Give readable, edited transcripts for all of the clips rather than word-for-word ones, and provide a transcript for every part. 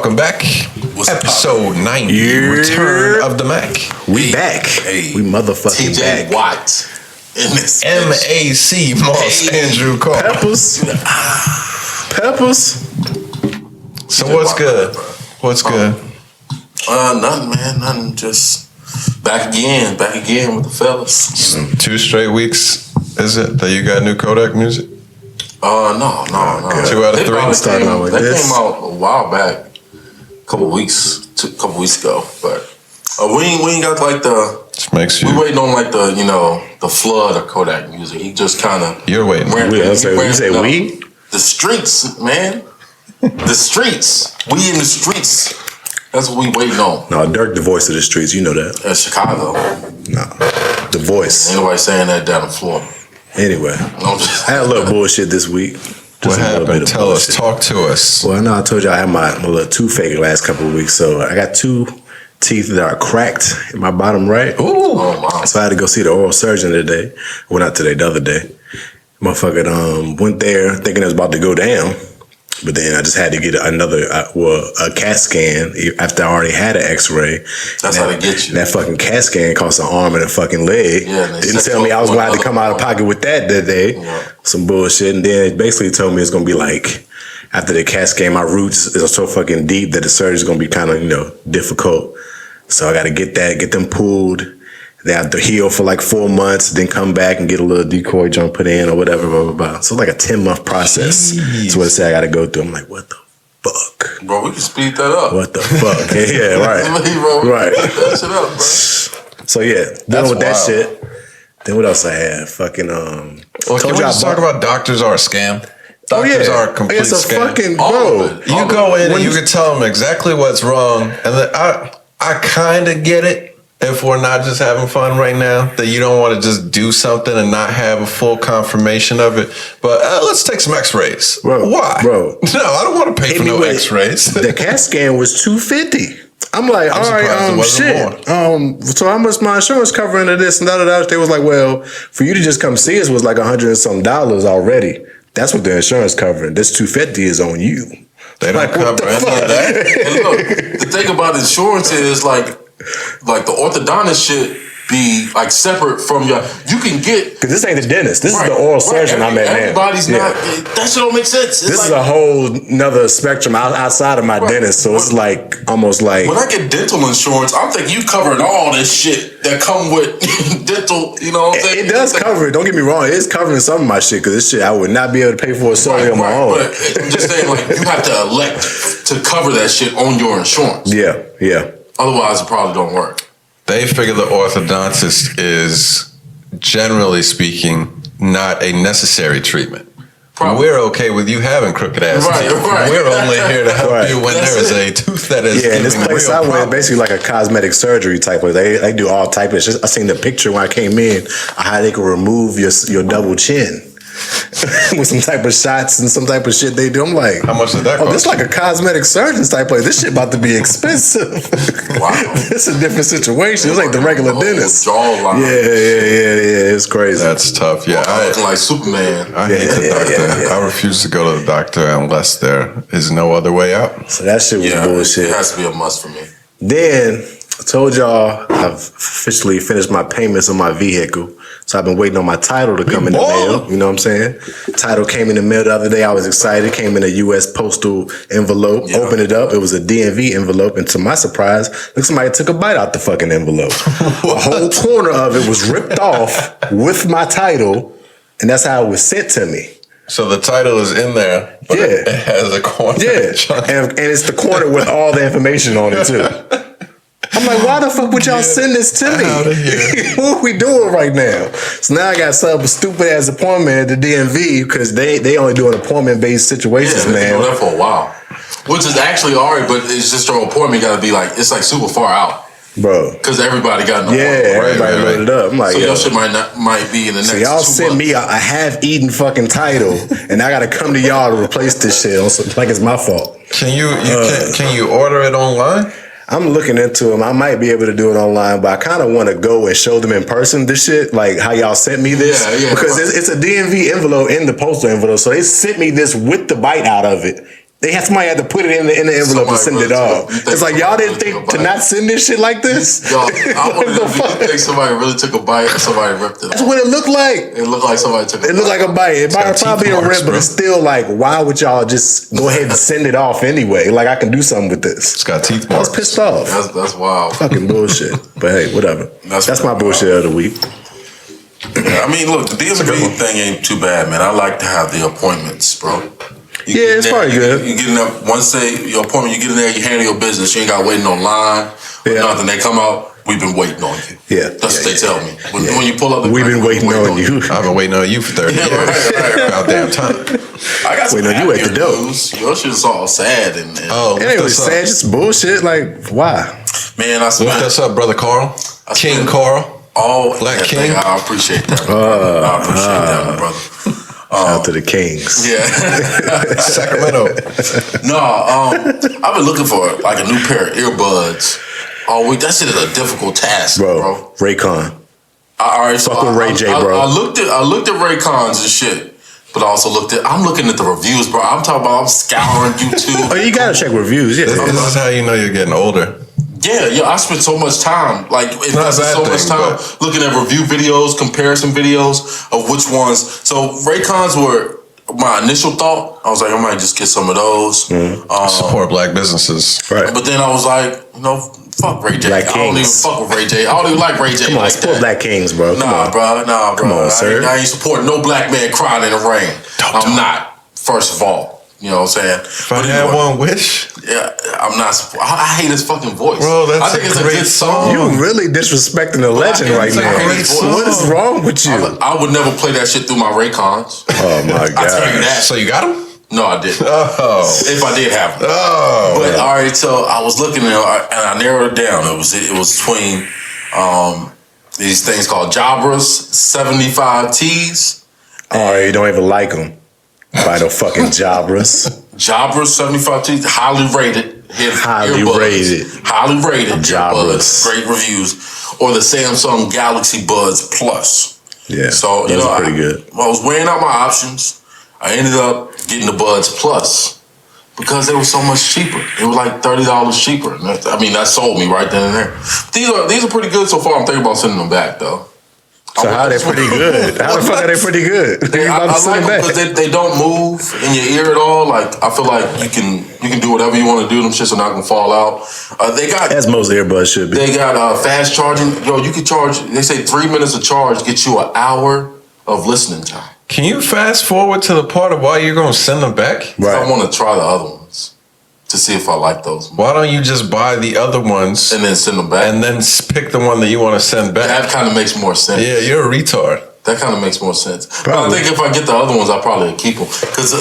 welcome back. Episode 90, Return of the M.A.C. We back. Hey. We motherfucking TJ back. Watt in this M.A.C. Moss Andrew Cole. Peppers. So what's good? What's good? Nothing, man. Nothing. Just back again with the fellas. 2 straight weeks, is it, that you got new Kodak music? No. 2 out of 3. They Starting out like came this. out a while back, a couple weeks ago, but we ain't got like the. Which makes you. We waiting on like the flood of Kodak music. He just kind of. You're waiting. You say we? The streets, man. The streets. We in the streets. That's what we waiting on. No, Dirk, the voice of the streets. You know that. At Chicago. No, the voice. Ain't nobody saying that down in Florida. Anyway, No, I had a little bullshit this week. What a little bit happened? of Tell us. bullshit. Talk to us. Well, I know I told you I had my little toothache the last couple of weeks, so I got 2 teeth that are cracked in my bottom right. Oh, wow. So I had to go see the oral surgeon today. Well, not today, the other day. Motherfucker went there thinking it was about to go down. But then I just had to get another, a CAT scan after I already had an X-ray. That's how they get you. That fucking CAT scan cost an arm and a fucking leg. Yeah, and they Didn't set tell you me up I was for going to have to come out of another pocket with that day. Yeah. Some bullshit. And then it basically told me it's going to be like, after the CAT scan, my roots are so fucking deep that the surgery's going to be kind of, difficult. So I got to get them pulled. They have to heal for like 4 months, then come back and get a little decoy joint put in or whatever, blah, blah, blah. So it's like a 10-month process. Jeez. That's what I say I got to go through. I'm like, what the fuck? Bro, we can speed that up. What the fuck? Yeah, right. Bro, Right. Speed that shit up, bro. So yeah, That's dealing with that wild. shit. Then what else I had? Fucking Well, told can we you I just talk bought- about doctors are a scam? Oh, Doctors yeah. are a complete It's a scam. fucking All bro. of it. You go in and you can tell them exactly what's wrong, and then I kind of get it if we're not just having fun right now, that you don't want to just do something and not have a full confirmation of it. But let's take some X-rays. Bro, Why? bro. No, I don't want to pay Hit for me no with- X-rays. The CAT scan was $250. I'm like, all surprised it right, wasn't shit. So how much my insurance covering of this and that? They was like, well, for you to just come see us was like $100 and some already. That's what the insurance covering. This $250 is on you. They don't Like, what cover the any fuck? of that. And look, the thing about insurance is like the orthodontist shit be like separate from your. You can get. Because this ain't the dentist. This Right, is the oral right. surgeon I'm at now. Everybody's not. That shit don't make sense. It's This like, is a whole nother spectrum outside of my Right. dentist. So it's like almost like when I get dental insurance, I'm thinking you covering all this shit that come with dental. You know what I'm saying? it does cover it. Don't get me wrong. It's covering some of my shit because this shit I would not be able to pay for it solely on my own. But I'm just saying, like, you have to elect to cover that shit on your insurance. Yeah. Otherwise, it probably don't work. They figure the orthodontist is, generally speaking, not a necessary treatment. Probably. We're okay with you having crooked ass Right, teeth. right. We're only here to help Right. you when That's there is it. a tooth that is Yeah, and this giving place real I went, problems. basically like a cosmetic surgery type of. They do all type of shit. I seen the picture when I came in, how they could remove your double chin with some type of shots and some type of shit they do. I'm like, How much did that oh, cost? this like a cosmetic surgeon's type place. This shit about to be expensive. Wow. It's a different situation. It's like the regular The whole dentist. jawline. Yeah. It's crazy. That's tough. Yeah, Looking like Superman. I hate the doctor. I refuse to go to the doctor unless there is no other way out. So that shit was Yeah, bullshit. it has to be a must for me. Then I told y'all I've officially finished my payments on my vehicle. So I've been waiting on my title to come in the mail. You know what I'm saying? Title came in the mail the other day. I was excited. It came in a U.S. postal envelope. Yeah. Opened it up. It was a DMV envelope. And to my surprise, look, somebody took a bite out the fucking envelope. The whole corner of it was ripped off with my title. And that's how it was sent to me. So the title is in there, but Yeah. it has a corner. Yeah. chunk. And it's the corner with all the information on it, too. I'm like, why the fuck would y'all send this to me? Outta here. What are we doing right now? So now I got some stupid ass appointment at the DMV because they only doing appointment based situations, Yeah, they've been man. doing that for a while. Which is actually alright, but it's just your appointment got to be like, it's like super far out. Bro. Because everybody got an Yeah, appointment. everybody right. loaded up. I'm like, So yo. your shit might be in the next So y'all 2 sent months. me a half-eaten fucking title, and I gotta come to y'all to replace this shit like it's my fault. Can you order it online? I'm looking into them. I might be able to do it online, but I kind of want to go and show them in person this shit, like how y'all sent me this. Yeah, because right. it's a DMV envelope in the postal envelope. So they sent me this with the bite out of it Somebody had to put it in the envelope and send it off. It's like y'all didn't think to not send this shit like this. Yo, I wanted to think somebody really took a bite and somebody ripped it. That's what it looked like. It looked like somebody took a bite. It looked like a bite. It might probably a rip, but bro. it's still like, why would y'all just go ahead and send it off anyway? Like I can do something with this. It's got teeth I was marks. pissed off. That's wild. Fucking bullshit. But hey, whatever. That's my bullshit of the week. Yeah, I mean, look, the DMV thing ain't too bad, man. I like to have the appointments, bro. Yeah, it's probably good. You get in there, once your appointment, you get in there, you handle your business. You ain't got waiting online or nothing. They come out, we've been waiting on you. Yeah. That's what they tell me. When you pull up, We've been waiting on you. I've been waiting on you for 30 years. Right. About damn time. I got some Wait, no, you at the door. news. Your shit's all sad and Oh, It ain't really sad, just bullshit. Like, why? man, I Lift spent us up, brother Carl. King spent- Carl. all Black that King. thing. I appreciate that. I appreciate that, my brother. Shout out to the Kings. Yeah. Sacramento. No, I've been looking for like a new pair of earbuds all week. That shit is a difficult task, bro. Raycon. All right, Fuck with Ray J, bro. I looked at Raycons and shit, but I also I'm looking at the reviews, bro. I'm talking about I'm scouring YouTube. Oh, you gotta check reviews. Yeah. This is how you know you're getting older. Yeah, I spent so much time, like invested so much time looking at review videos, comparison videos of which ones. So Raycons were my initial thought. I was like, I might just get some of those. Support black businesses. Right. But then I was like, fuck Ray J. Black I don't even Kings. fuck with Ray J. I don't even like Ray J Come on, like support that. Black Kings, bro. Nah, bro. Come on, sir. I ain't supporting no black man crying in the rain. I'm not. First of all, you know what I'm saying. If I had one wish, yeah, I'm not. I hate his fucking voice. Bro, that's I think it's a great good song. You really disrespecting the legend right It's a now. great song. What is wrong with you? I would never play that shit through my Raycons. Oh my I tell you god. that. so you got them? No, I didn't. Oh. If I did have them. Oh. But all right, so I was looking and I narrowed it down. It was between these things called Jabras 75 T's. Oh, you don't even like them. By the fucking Jabras. Jabras 75 T's, highly rated. Highly rated. Highly rated. Jabras. Earbuds, great reviews. Or the Samsung Galaxy Buds Plus. Yeah. So those are pretty good. I was weighing out my options. I ended up getting the Buds Plus because they were so much cheaper. It was like $30 cheaper. And that sold me right then and there. These are pretty good so far. I'm thinking about sending them back though. So how are they pretty good? How the fuck are they pretty good? I like them because they don't move in your ear at all. Like I feel like you can do whatever you want to do. Them shits are not gonna fall out. They got as most earbuds should be. They got fast charging. Yo, you can charge. They say 3 minutes of charge gets you an hour of listening time. Can you fast forward to the part of why you're going to send them back? Right. I want to try the other ones to see if I like those. Why don't you just buy the other ones and then send them back? And then pick the one that you want to send back? That kind of makes more sense. Yeah, you're a retard. That kind of makes more sense. Probably. But I think if I get the other ones, I'll probably keep them. Because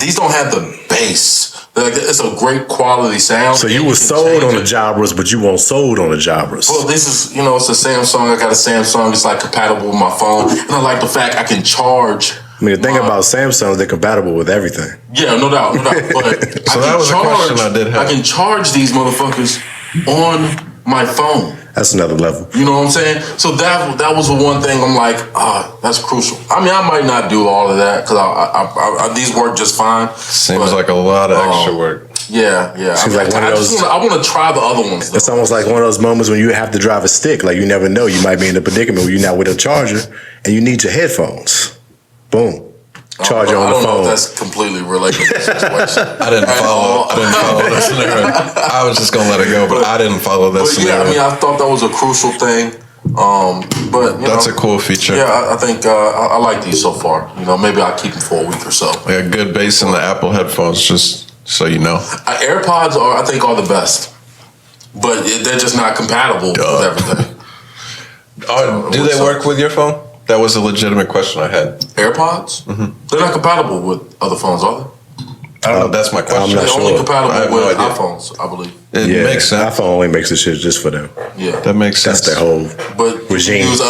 these don't have the bass. It's a great quality sound. So you were sold on the Jabras, but you weren't sold on the Jabras. Well, this is, it's a Samsung. I got a Samsung. It's like compatible with my phone. And I like the fact I can charge. I mean, the thing about Samsung, they're compatible with everything. Yeah, no doubt. But so that was a question I did have. I can charge these motherfuckers on my phone. That's another level. You know what I'm saying? So that was the one thing I'm like, that's crucial. I mean, I might not do all of that because I these work just fine. Seems like a lot of extra work. Yeah. I want to try the other ones. Though. It's almost like one of those moments when you have to drive a stick. Like you never know, you might be in a predicament where you're not with a charger and you need your headphones. Boom. Charger on the phone. I don't know if that's completely related to the situation. I didn't follow that scenario. I was just gonna let it go, but I didn't follow that scenario. Yeah, I mean, I thought that was a crucial thing. But that's a cool feature. Yeah, I think I like these so far. Maybe I'll keep them for a week or so. Like a good bass in the Apple headphones, just so you know. AirPods I think are the best, but they're just not compatible with everything. Do they work with your phone? That was a legitimate question I had. AirPods? Mm-hmm. They're not compatible with other phones, are they? I don't know. That's my question. They're only compatible with iPhones, I believe. It makes sense. iPhone only makes the shit just for them. Yeah, that makes sense. That's their whole regime. You use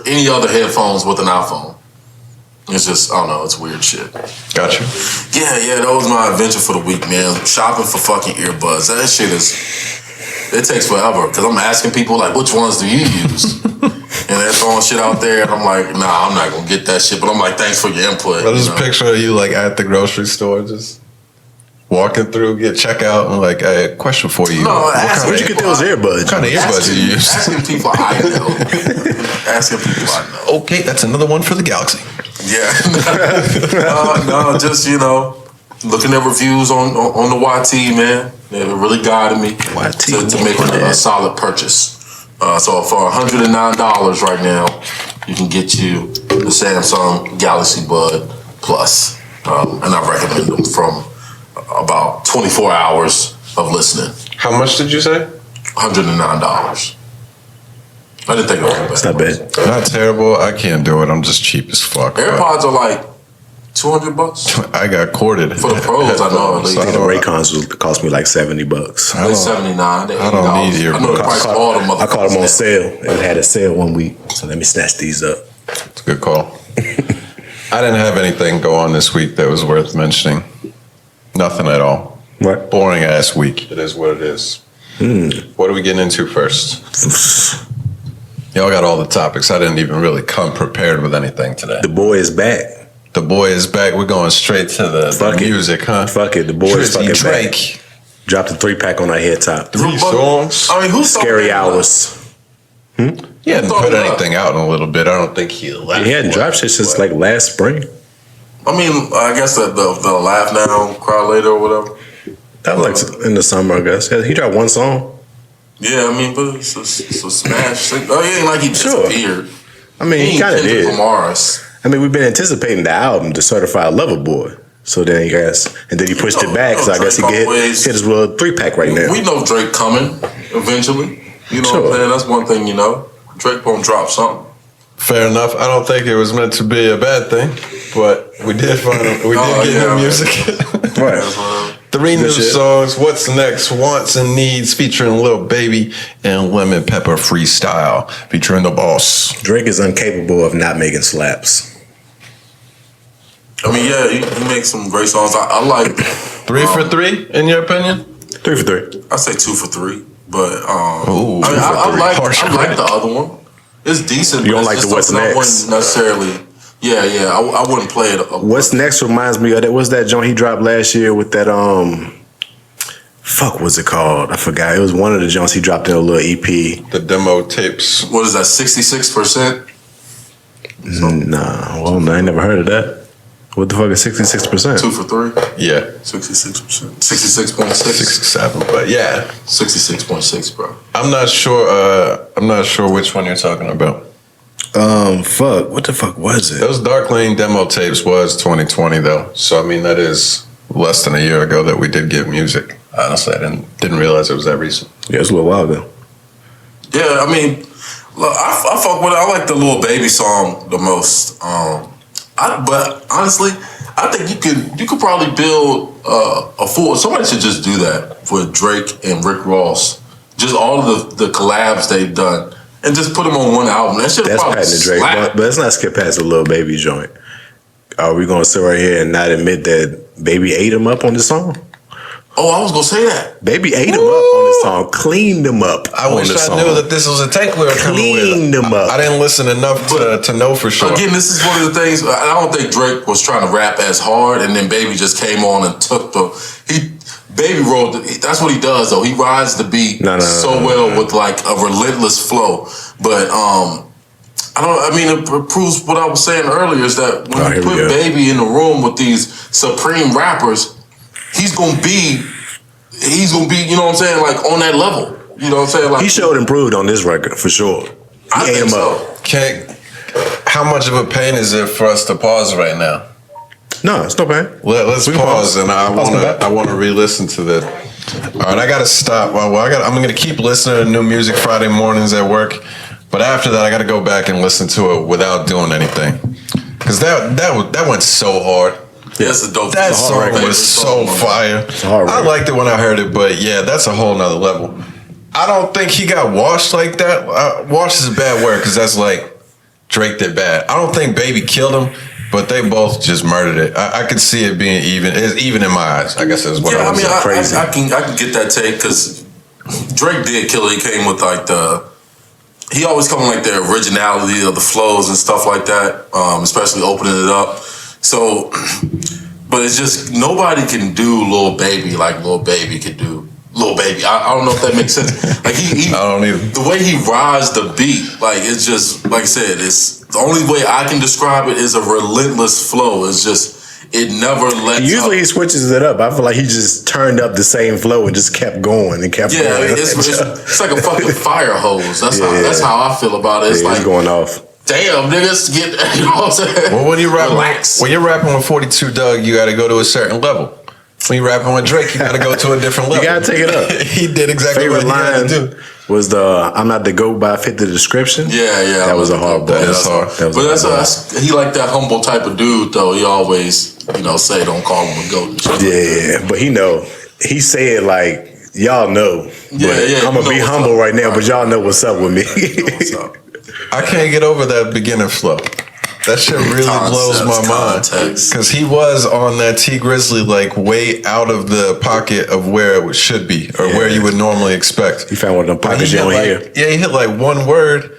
any other headphones with an iPhone. It's just, I don't know, it's weird shit. Gotcha. Yeah, that was my adventure for the week, man. Shopping for fucking earbuds. That shit it takes forever because I'm asking people, like, which ones do you use? And they're throwing shit out there, and I'm like, nah, I'm not gonna get that shit. But I'm like, thanks for your input. But this picture of you like at the grocery store, just walking through, get check out, and like, hey, question for you. No, ask Where'd you get those earbuds? What kind of earbuds do you use? Asking people I know. Asking people I know. Okay, that's another one for the Galaxy. Yeah. No, just, looking at reviews on the YT, man. It really guided me to make a solid purchase. So for $109 right now, you can get you the Samsung Galaxy Bud Plus. And I recommend them from about 24 hours of listening. How much did you say? $109. I didn't think it was bad. It's not bad. Not terrible. I can't do it. I'm just cheap as fuck. AirPods are like $200. I got corded. For the pros, I know at least. I think the Raycons would cost me like $70. They $79. They $80. I don't need earbuds. I know the price of all the motherfuckers. I caught them on now. sale. It had a sale one week, so let me snatch these up. It's a good call. I didn't have anything go on this week that was worth mentioning. Nothing at all. What? Boring ass week. It is what it is. What are we getting into first? Y'all got all the topics. I didn't even really come prepared with anything today. The boy is back. The boy is back. We're going straight to the music, huh? Fuck it. The boy is Drizzy fucking back. Drake. Dropped a 3-pack on our head top. 3 songs. I mean, who's Scary hours. He hadn't put anything out in a little bit. I don't think he left. He hadn't dropped shit since like last spring. I mean, I guess the laugh now, cry later, or whatever. That was like in the summer, I guess. He dropped one song. Yeah, I mean, but it's a smash. Oh, he ain't like he disappeared. I mean, he kind of Kendrick did. Lamar's. I mean, we've been anticipating the album, The Certified Lover Boy. So then he guess, and then he pushed it back. So I guess he hit his little 3-pack right now. We know Drake coming eventually. You know what I'm saying? That's one thing you know. Drake gonna drop something. Fair enough. I don't think it was meant to be a bad thing, but we did find him. We did get new music. Right. 3 new shit. songs. What's Next? Wants and Needs featuring Lil Baby and Lemon Pepper Freestyle featuring The Boss. Drake is incapable of not making slaps. I mean, yeah, he makes some great songs. I like 3 for 3, in your opinion? 3 for 3. I say 2 for 3, but Ooh, I like the other one. It's decent. You don't but like it's the just What's something I Next? wouldn't necessarily. Yeah. I wouldn't play it. What's Next reminds me of that. What's that joint he dropped last year with that fuck, what's it called? I forgot. It was one of the joints he dropped in a little EP. The demo tapes. What is that? 66%. Nah, well, I ain't never heard of that. What the fuck is 66%? 2 for 3. Yeah. 66%. 66.6. 67, but yeah. 66.6, bro. I'm not sure which one you're talking about. Fuck. What the fuck was it? Those Dark Lane demo tapes was 2020 though. So I mean that is less than a year ago that we did get music. Honestly, I didn't realize it was that recent. Yeah, it's a little while ago. Yeah, I mean, look, I fuck with it. I like the Lil Baby song the most. But honestly, I think you could probably build a full. Somebody should just do that for Drake and Rick Ross. Just all of the collabs they've done, and just put them on one album. That should That's probably patented Drake, slap. but let's not skip past the Lil Baby joint. Are we gonna sit right here and not admit that Baby ate him up on this song? Oh, I was gonna say that. Baby ate him up on this song, cleaned him up. I on wish this I song. knew that this was a take we were coming with. Cleaned him up. I didn't listen enough to know for sure. Again, this is one of the things. I don't think Drake was trying to rap as hard, and then Baby just came on and took Baby wrote. That's what he does, though. He rides the beat well with like a relentless flow. But it proves what I was saying earlier is that when you put Baby in the room with these supreme rappers, he's gonna be, you know what I'm saying, like on that level. You know what I'm saying? Like He showed improved on this record for sure. I He ate think him so. up. How much of a pain is it for us to pause right now? No, it's no pain. Let's We can pause, and pause. I want to re-listen to this. All right, I got to stop. I'm going to keep listening to new music Friday mornings at work, but after that, I got to go back and listen to it without doing anything because that went so hard. Yeah, that's a dope. That it's a song hard was so fire. hard I record. liked it when I heard it, but yeah, that's a whole nother level. I don't think he got washed like that. Washed is a bad word because that's like Drake did bad. I don't think Baby killed him, but they both just murdered it. I could see it being even. It's even in my eyes. I guess that's what I was crazy. I can get that take because Drake did kill it. He came with like he always come with like the originality of the flows and stuff like that, especially opening it up. So but it's just nobody can do Lil Baby like Lil Baby could do Lil Baby. I don't know if that makes sense. Like he I don't either. the way he rides the beat, like it's just like I said, it's the only way I can describe it is a relentless flow. It's just it never lets Usually up. he switches it up. I feel like he just turned up the same flow and just kept going and kept Yeah, going. it's like a fucking fire hose. That's how I feel about it. It's like he's going off. damn, niggas get you know what I'm saying? Well, when you're Relax. rapping with 42 Doug, you got to go to a certain level. When you're rapping with Drake, you got to go to a different level. You gotta take it up. He did exactly Favorite what he had line to do. was the "I'm not the GOAT, but I fit the description." Yeah. That was a hard bar. That is hard. But that's he like that humble type of dude though. He always, say don't call him a goat and shit. Yeah, but he said like y'all know. Yeah. I'm gonna be humble right now, but y'all know what's up with me. What's up? I can't get over that beginning flow. That shit really blows my mind. Because he was on that T Grizzly like way out of the pocket of where it should be or where you would normally expect. He found one of them But pockets you don't hear. Yeah, he hit like one word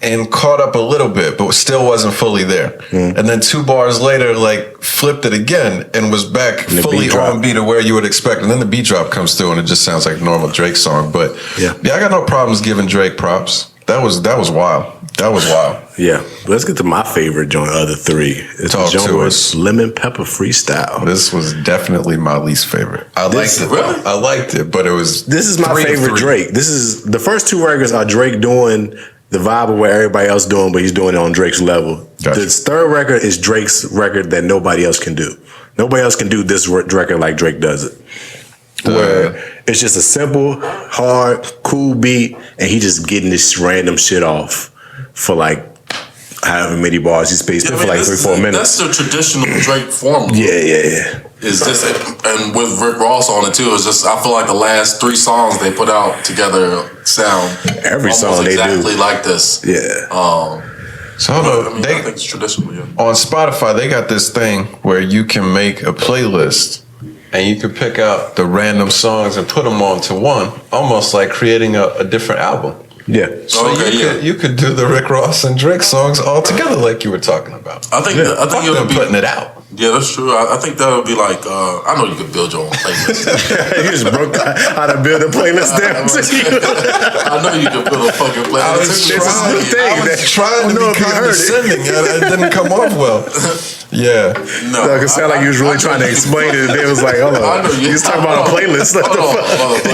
and caught up a little bit, but still wasn't fully there. And then 2 bars later, like flipped it again and was back And the fully beat drop. on beat of where you would expect. And then the beat drop comes through and it just sounds like a normal Drake song. But Yeah. I got no problems giving Drake props. That was wild. That was wild. Yeah, let's get to my favorite joint. Other three. It's Talk the joint to with us. Lemon Pepper Freestyle. This was definitely my least favorite. I liked it. Really? I liked it, but it was. This is my 3 of favorite 3. Drake. This is the first 2 records are Drake doing the vibe of what everybody else doing, but he's doing it on Drake's level. Gotcha. This third record is Drake's record that nobody else can do. Nobody else can do this record like Drake does it. Where it's just a simple, hard, cool beat, and he just getting this random shit off for like however many bars he spaced for like 3-4 minutes. That's the traditional Drake formula. Yeah. Is this and with Rick Ross on it too? It's just I feel like the last 3 songs they put out together sound Every almost song they do. exactly like this. Yeah. So hold on. I think it's traditional. Yeah. On Spotify, they got this thing where you can make a playlist and you can pick out the random songs and put them onto one, almost like creating a different album. Yeah. So you could do the Rick Ross and Drake songs all together, like you were talking about. I think Yeah. I think Fuck it'll them be putting it out. Yeah, that's true. I think that would be like I know you could build your own playlist. You just broke how to build a playlist down to you. I know you could build a fucking playlist. I was trying to be condescending. It didn't come off well. Yeah. No, It sounded like you was really trying to explain it, and it was like, hold I on, know you was talking about a playlist. What the fuck?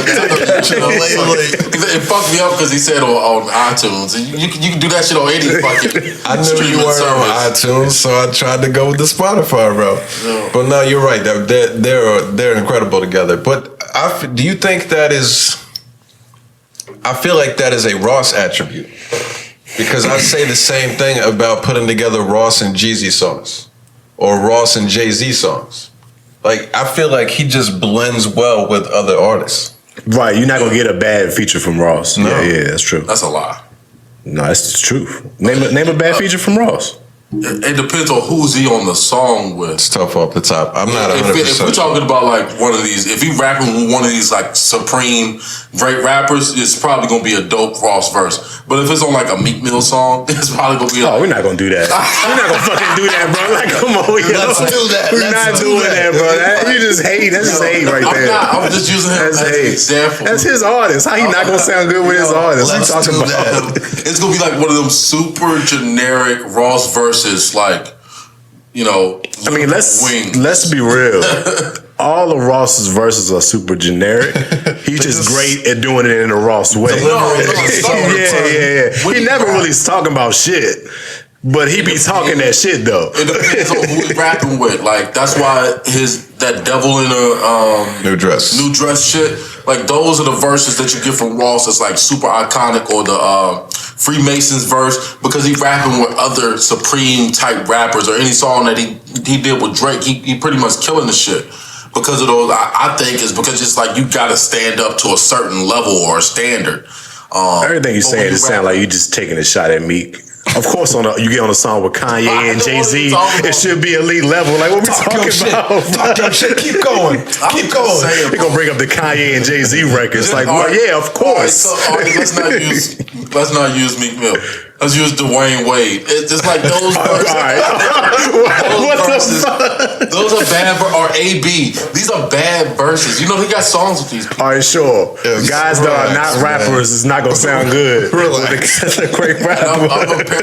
It fucked me up because he said on iTunes. You can do that shit on any fucking I knew you streaming were on service. iTunes, so I tried to go with the Spotify route. Yeah. But no, you're right. They're incredible together. But do you think that is? I feel like that is a Ross attribute because I say the same thing about putting together Ross and Jeezy songs or Ross and Jay-Z songs. Like I feel like he just blends well with other artists. Right, you're not gonna get a bad feature from Ross. No. Yeah, that's true. That's a lie. No, that's the truth. Name a bad feature from Ross. It depends on who's he on the song with. It's tough off the top. I'm not 100%. If we're talking about like one of these, if he rapping with one of these like supreme great rappers, it's probably gonna be a dope Ross verse. But if it's on like a Meek Mill song, it's probably gonna be Oh, like, we're not gonna do that. We're not gonna fucking do that, bro. Like, come on, yo. Let's do that. We're not doing that, bro. You just hate. That's just hate right there. I'm just using him That's as an hate. example. That's his artist. How he not gonna sound good with his artist? What you let's talking do about? It's gonna be like one of them super generic Ross verses, like, I mean, Wings. let's be real. All of Ross's verses are super generic. He's just great at doing it in a Ross way. Yeah. He never really is talking about shit, but he be talking that shit though. It depends on who he's rapping with. Like that's why that devil in a New dress shit. Like those are the verses that you get from Ross. It's like super iconic, or the Freemasons verse, because he rapping with other supreme type rappers, or any song that he did with Drake. He pretty much killing the shit. Because of those, I think is because it's like you got to stand up to a certain level or a standard. Everything you saying, it sounds like you just taking a shot at Meek. Of course, you get on a song with Kanye and Jay-Z, it should be elite level. Like, what we talking about? Talk your shit. Keep going. Keep going. We're going to bring up the Kanye and Jay-Z records. Like, well, yeah, of course. Let's not use Meek Mill. Let's use Dwayne Wade. It's just like those verses. Those are bad. Or AB. These are bad verses. You know, he got songs with these people. All right, sure. Guys that are not rappers is not gonna sound good. Relax. That's a great rapper.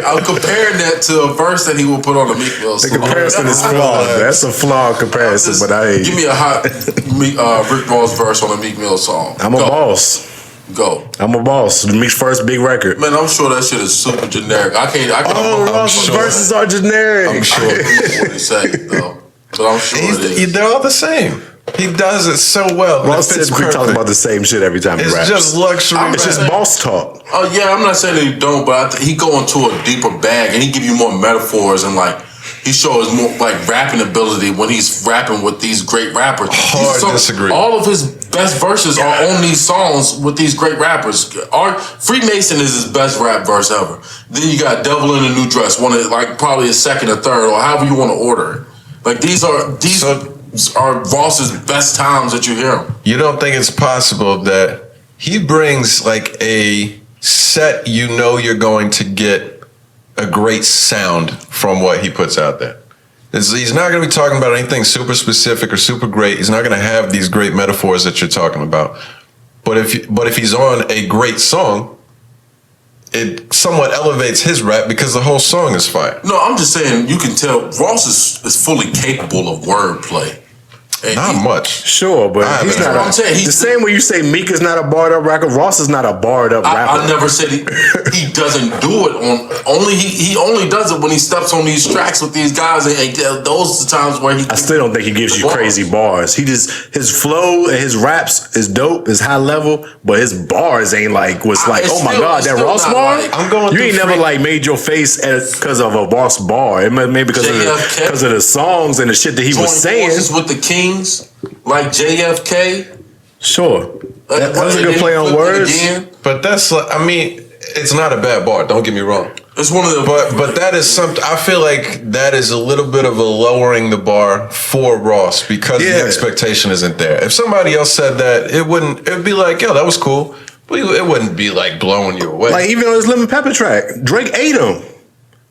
I'm comparing that to a verse that he will put on the Meek Mill The song. comparison is flawed. That's a flawed comparison, but give me a hot Rick Ross verse on a Meek Mill song. I'm a boss. Go. I'm a boss. Meek's first big record. Man, I'm sure that shit is super generic. I can't. Ross's verses are generic. I'm sure. I don't know what he's saying though, but I'm sure it is. They're all the same. He does it so well. Ross typically talks about the same shit every time he raps. It's just luxury. It's just boss talk. Oh yeah, I'm not saying that he don't, but he go into a deeper bag and he give you more metaphors and like he shows more like rapping ability when he's rapping with these great rappers. Disagree. All of his best verses are on these songs with these great rappers. Freemason is his best rap verse ever. Then you got Devil in a New Dress, one of like probably his second or third, or however you want to order it. Like these are Ross's best times that you hear him. You don't think it's possible that he brings like a set, you know, you're going to get a great sound from what he puts out there. He's not going to be talking about anything super specific or super great. He's not going to have these great metaphors that you're talking about. But if he's on a great song, it somewhat elevates his rap because the whole song is fire. No, I'm just saying you can tell Ross is fully capable of wordplay. Not much. Sure, but he's not. The same way you say Meek is not a barred up rapper, Ross is not a barred up rapper. I never said he doesn't do it on. He only does it when he steps on these tracks with these guys, and those are the times where he. I still don't think he gives you crazy bars. His flow and his raps is dope, is high level, but his bars ain't like oh my god, that Ross bar. You ain't never like made your face because of a Ross bar. It may be because of the songs and the shit that he was saying. With the Kings, like JFK. Sure, that was a good play on words. But that's it's not a bad bar. Don't get me wrong. It's one of the. But that is something. I feel like that is a little bit of a lowering the bar for Ross because the expectation isn't there. If somebody else said that, it would be like, yo, that was cool. But it wouldn't be like blowing you away. Like even on his Lemon Pepper track, Drake ate him.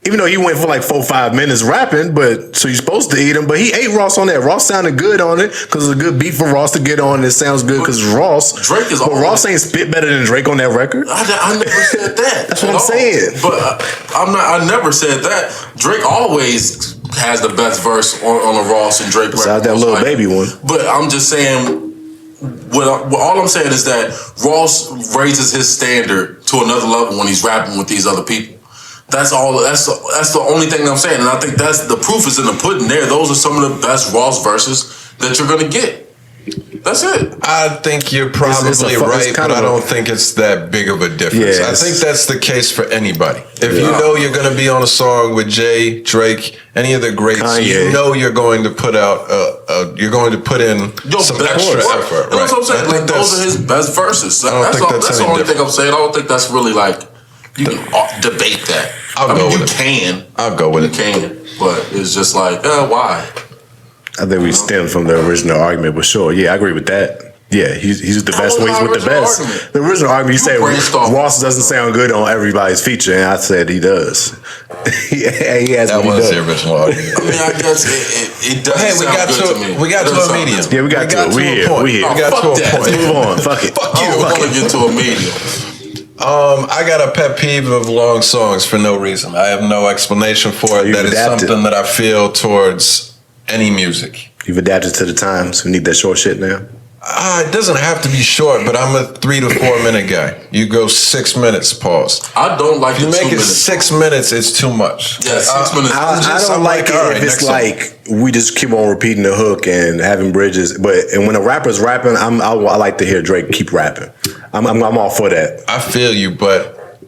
Even though he went for like 4-5 minutes rapping, but so you're supposed to eat him, but he ate Ross on that. Ross sounded good on it because it's a good beat for Ross to get on. And it sounds good because Ross. Drake is. But Ross ain't spit better than Drake on that record. I never said that. That's what I'm saying. But I never said that. Drake always has the best verse on a Ross and Drake record. Besides that little baby one. But I'm just saying. All I'm saying is that Ross raises his standard to another level when he's rapping with these other people. That's all. That's the only thing I'm saying, and I think that's the proof is in the pudding. There, those are some of the best Ross verses that you're gonna get. That's it. I think you're probably right, but I don't think it's that big of a difference. I think that's the case for anybody. If you know you're gonna be on a song with Jay, Drake, any of the greats, Kanye. You know you're going to put out. You're going to put in some extra effort. That's what I'm saying. Like those are his best verses. That's the only thing I'm saying. I don't think that's really like. You can debate that. I'll go with it. You can, but it's just like, why? I think we stem from the original argument, but sure, I agree with that. Yeah, he's the best when he's with the best. Argument. The original argument, you said Ross doesn't sound good on everybody's feature, and I said he does. he has that was the original argument. I mean, I guess it does sound good to me. We got to a medium. Yeah, we got to it. We here. We got to a point. Let's move on. Fuck it. Fuck you. I want to get to a medium. I got a pet peeve of long songs for no reason. I have no explanation for it. That is something that I feel towards any music. You've adapted to the times. We need that short shit now. It doesn't have to be short, but I'm a 3 to 4 minute guy. You go 6 minutes, pause. I don't like you make it 6 minutes, it's too much. Yeah, 6 minutes. I don't like it if it's like we just keep on repeating the hook and having bridges. And when a rapper's rapping, I like to hear Drake keep rapping. I'm all for that. I feel you, but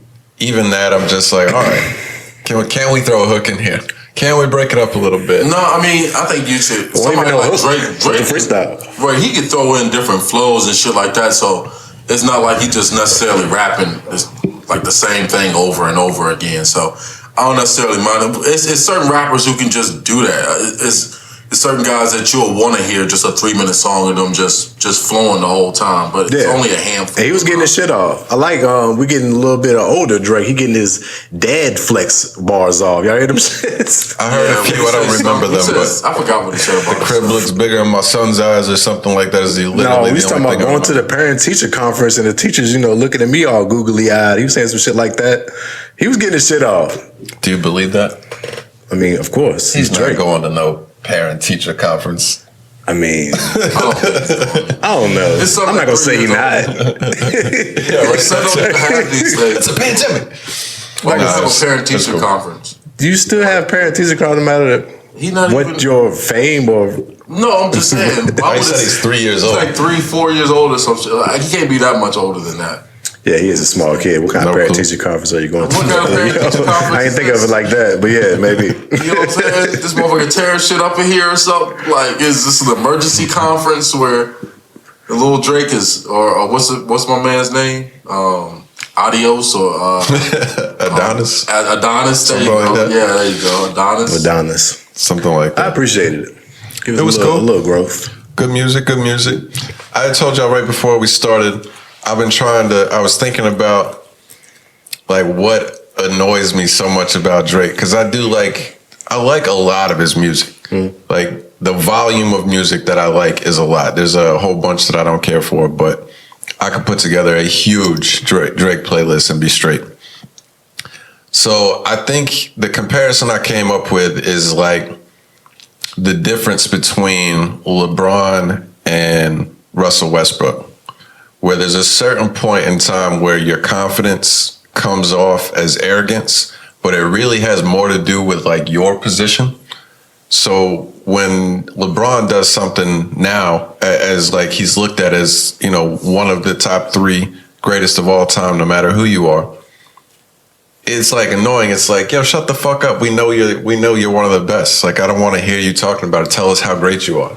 even that, I'm just like, all right, can we throw a hook in here? Can we break it up a little bit? No, I mean, I think you should. Somebody like Drake freestyle. Right, he could throw in different flows and shit like that. So it's not like he just necessarily rapping like the same thing over and over again. So I don't necessarily mind. It's certain rappers who can just do that. there's certain guys that you'll want to hear just a 3-minute song of them just flowing the whole time, but it's only a handful. He was getting his shit off. I like we getting a little bit of older Drake. He getting his dad flex bars off. Y'all hear them shits? I heard a few. I don't remember them, but I forgot what he said about the crib looks bigger in my son's eyes or something like that. Is he literally No, he's talking about going to the parent-teacher conference and the teachers, looking at me all googly-eyed. He was saying some shit like that. He was getting his shit off. Do you believe that? I mean, of course. He's not going to no parent-teacher conference. I mean, I don't know. I'm not going to say you're not. Yeah, right. It's a pandemic. Why not have a parent-teacher conference? Do you still have parent-teacher conference no matter what your fame or... No, I'm just saying. Why he said he's 3 years old. He's like 3-4 years old or something. Like, he can't be that much older than that. Yeah, he is a small kid. What kind of parent-teacher conference are you going to? What kind of parent-teacher conference? I didn't think of it like that, but yeah, maybe. You know what I'm saying? This motherfucker tearing shit up in here or something. Like, is this an emergency conference where the little Drake is, or what's my man's name? Adios or Adonis. Adonis. There you go. Like yeah, there you go. Adonis. Something like that. I appreciated it. It was cool. A little growth. Good music. I told y'all right before we started, I was thinking about like what annoys me so much about Drake, because I like a lot of his music. Like the volume of music that I like is a lot. There's a whole bunch that I don't care for, but I could put together a huge Drake playlist and be straight. So I think the comparison I came up with is like the difference between LeBron and Russell Westbrook, where there's a certain point in time where your confidence comes off as arrogance, but it really has more to do with like your position. So when LeBron does something now, as like he's looked at as, one of the top 3 greatest of all time, no matter who you are, it's like annoying. It's like, yo, shut the fuck up. We know you're one of the best. Like, I don't want to hear you talking about it. Tell us how great you are.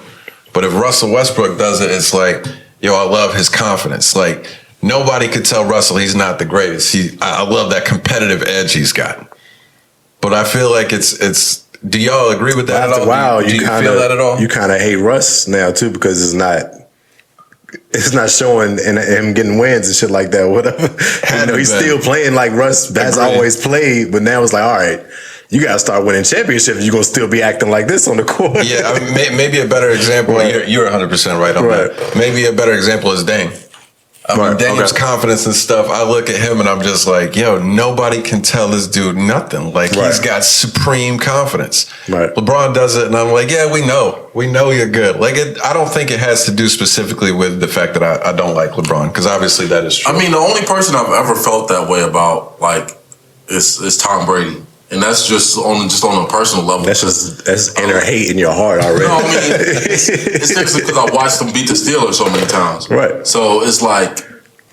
But if Russell Westbrook does it, it's like, yo, I love his confidence. Like, nobody could tell Russell he's not the greatest. I love that competitive edge he's got. But I feel like it's. Do y'all agree with that at all? Wow, do you feel that at all? You kind of hate Russ now too, because it's not showing him getting wins and shit like that. Whatever. He's still playing like Russ has always played, but now it's like, all right, you got to start winning championships. You're gonna still be acting like this on the court. Yeah, I mean, maybe a better example. Right. You're 100% right on that. Maybe a better example is Dame. Dame's confidence and stuff. I look at him and I'm just like, yo, nobody can tell this dude nothing. Like he's got supreme confidence. Right. LeBron does it, and I'm like, yeah, we know you're good. Like I don't think it has to do specifically with the fact that I don't like LeBron, because obviously that is true. I mean, the only person I've ever felt that way about is Tom Brady. And that's just on a personal level. That's inner hate in your heart already. No, I mean, it's because I watched them beat the Steelers so many times. Right. So it's like,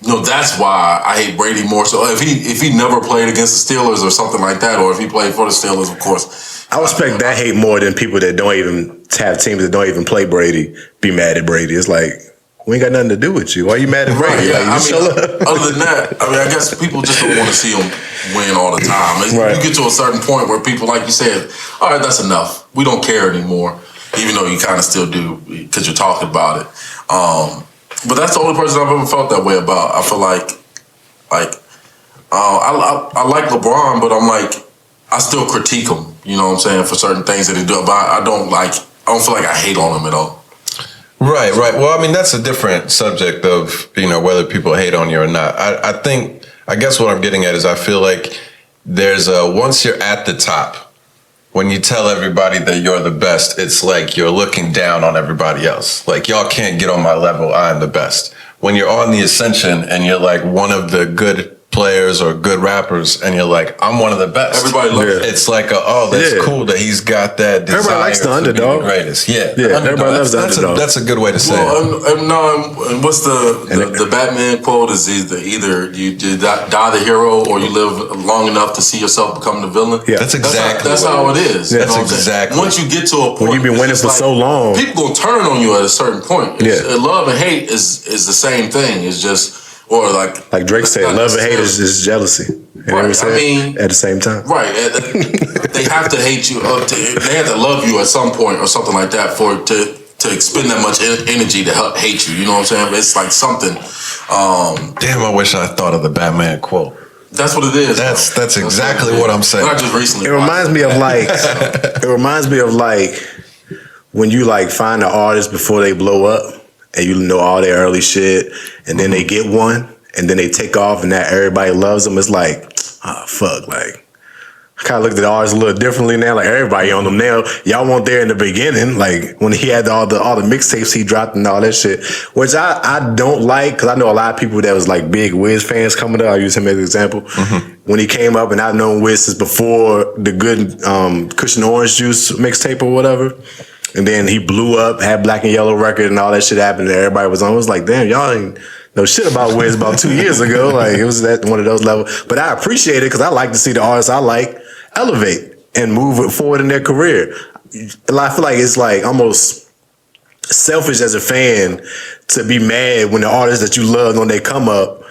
that's why I hate Brady more. So if he never played against the Steelers or something like that, or if he played for the Steelers, of course. I respect that hate more than people that don't even have teams that don't even play Brady be mad at Brady. It's like, we ain't got nothing to do with you. Why are you mad at Brady? Right, yeah. Other than that, I guess people just don't want to see him win all the time. You get to a certain point where people, like you said, all right, that's enough. We don't care anymore, even though you kind of still do because you're talking about it. But that's the only person I've ever felt that way about. I feel like I like LeBron, but I'm like, I still critique him. You know what I'm saying, for certain things that he do. But I don't feel like I hate on him at all. Right. Well, I mean, that's a different subject of, whether people hate on you or not. I guess what I'm getting at is I feel like there's once you're at the top, when you tell everybody that you're the best, it's like you're looking down on everybody else. Like, y'all can't get on my level. I'm the best. When you're on the ascension and you're like one of the good players or good rappers, and you're like, I'm one of the best. Everybody loves it. It's like, that's cool that he's got that desire. Everybody likes the underdog. To be the greatest. Yeah, everybody loves the underdog. That's a good way to say it. And what's the Batman quote is either you die the hero or you live long enough to see yourself become the villain. Yeah, that's how it is. Yeah, that's exactly. Once you get to a point, when you've been winning for so long, people gonna turn on you at a certain point. Love and hate is the same thing. It's just. Or like Drake said, love and hate is jealousy. You know what I'm saying? At the same time. Right. They have to hate you. They have to love you at some point or something like that to expend that much energy to help hate you. You know what I'm saying? It's like something. Damn, I wish I thought of the Batman quote. That's what it is. That's exactly what I'm saying. I just recently. It reminds me of like. It reminds me of like when you like find an artist before they blow up, and you know all their early shit, and then they get one, and then they take off, and now everybody loves them. It's like, oh fuck, like. I kind of looked at the artists a little differently now. Like everybody on them now. Y'all weren't there in the beginning, like when he had all the mixtapes he dropped and all that shit, which I don't like because I know a lot of people that was like big Wiz fans coming up. I use him as an example. When he came up, and I've known Wiz since before the good Cushion Orange Juice mixtape or whatever. And then he blew up, had Black and Yellow record, and all that shit happened. And everybody was on. It was like, damn, y'all ain't know shit about Wiz about 2 years ago. Like it was at one of those levels. But I appreciate it because I like to see the artists I like elevate and move forward in their career. I feel like it's like almost selfish as a fan to be mad when the artists that you love when they come up,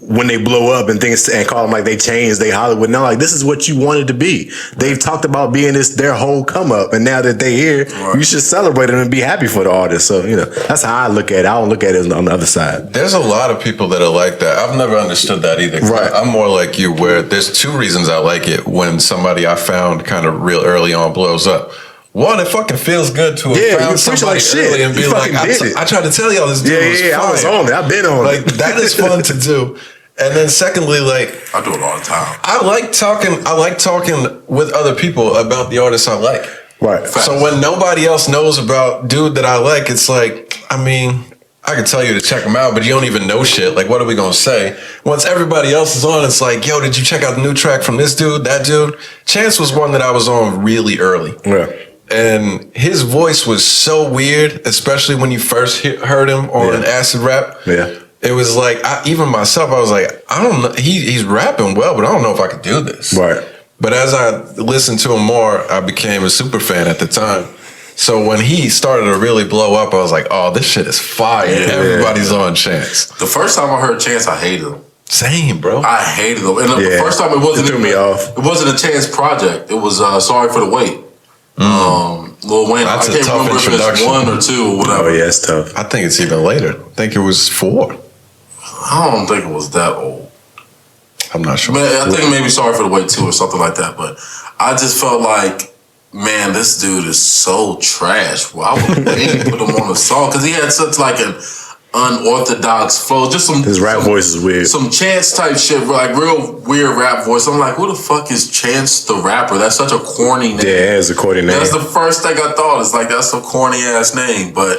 when they blow up and things, and call them like they changed, they Hollywood. Now, like this is what you wanted to be. They've talked about being their whole come up, and now that they're here, you should celebrate them and be happy for the artist. So that's how I look at it. I don't look at it on the other side. There's a lot of people that are like that. I've never understood that either. Right. I'm more like you, where there's two reasons I like it when somebody I found kind of real early on blows up. One, it fucking feels good to have found somebody early and be like, I tried to tell y'all this dude was fire. I was on it. I've been on it. Like that is fun to do. And then secondly, like I do it all the time. I like talking with other people about the artists I like. Right. So when nobody else knows about dude that I like, it's like, I mean, I could tell you to check him out, but you don't even know shit. Like, what are we gonna say? Once everybody else is on, it's like, yo, did you check out the new track from this dude, that dude? Chance was one that I was on really early. Yeah. And his voice was so weird, especially when you first heard him on Acid Rap. Yeah. It was like, even myself, I was like, I don't know. He's rapping well, but I don't know if I could do this. Right. But as I listened to him more, I became a super fan at the time. So when he started to really blow up, I was like, oh, this shit is fire. Yeah. Everybody's on Chance. The first time I heard Chance, I hated him. Same, bro. I hated him. And the first time it threw me off. It wasn't a Chance project. It was Sorry for the Wait. Lil Wayne. That's I can't remember if it's 1 or 2 or whatever. Oh yeah, it's tough. I think it's even later. I think it was 4. I don't think it was that old. I'm not sure. I think maybe Sorry for the Wait 2 or something like that. But I just felt like, man, this dude is so trash. Why would they put him on a song? Because he had such like an unorthodox flow. Just his rap voice is weird. Some Chance type shit, like real weird rap voice. I'm like, who the fuck is Chance the Rapper? That's such a corny name. Yeah, it's a corny name. That's the first thing I thought. It's like, that's a corny ass name. But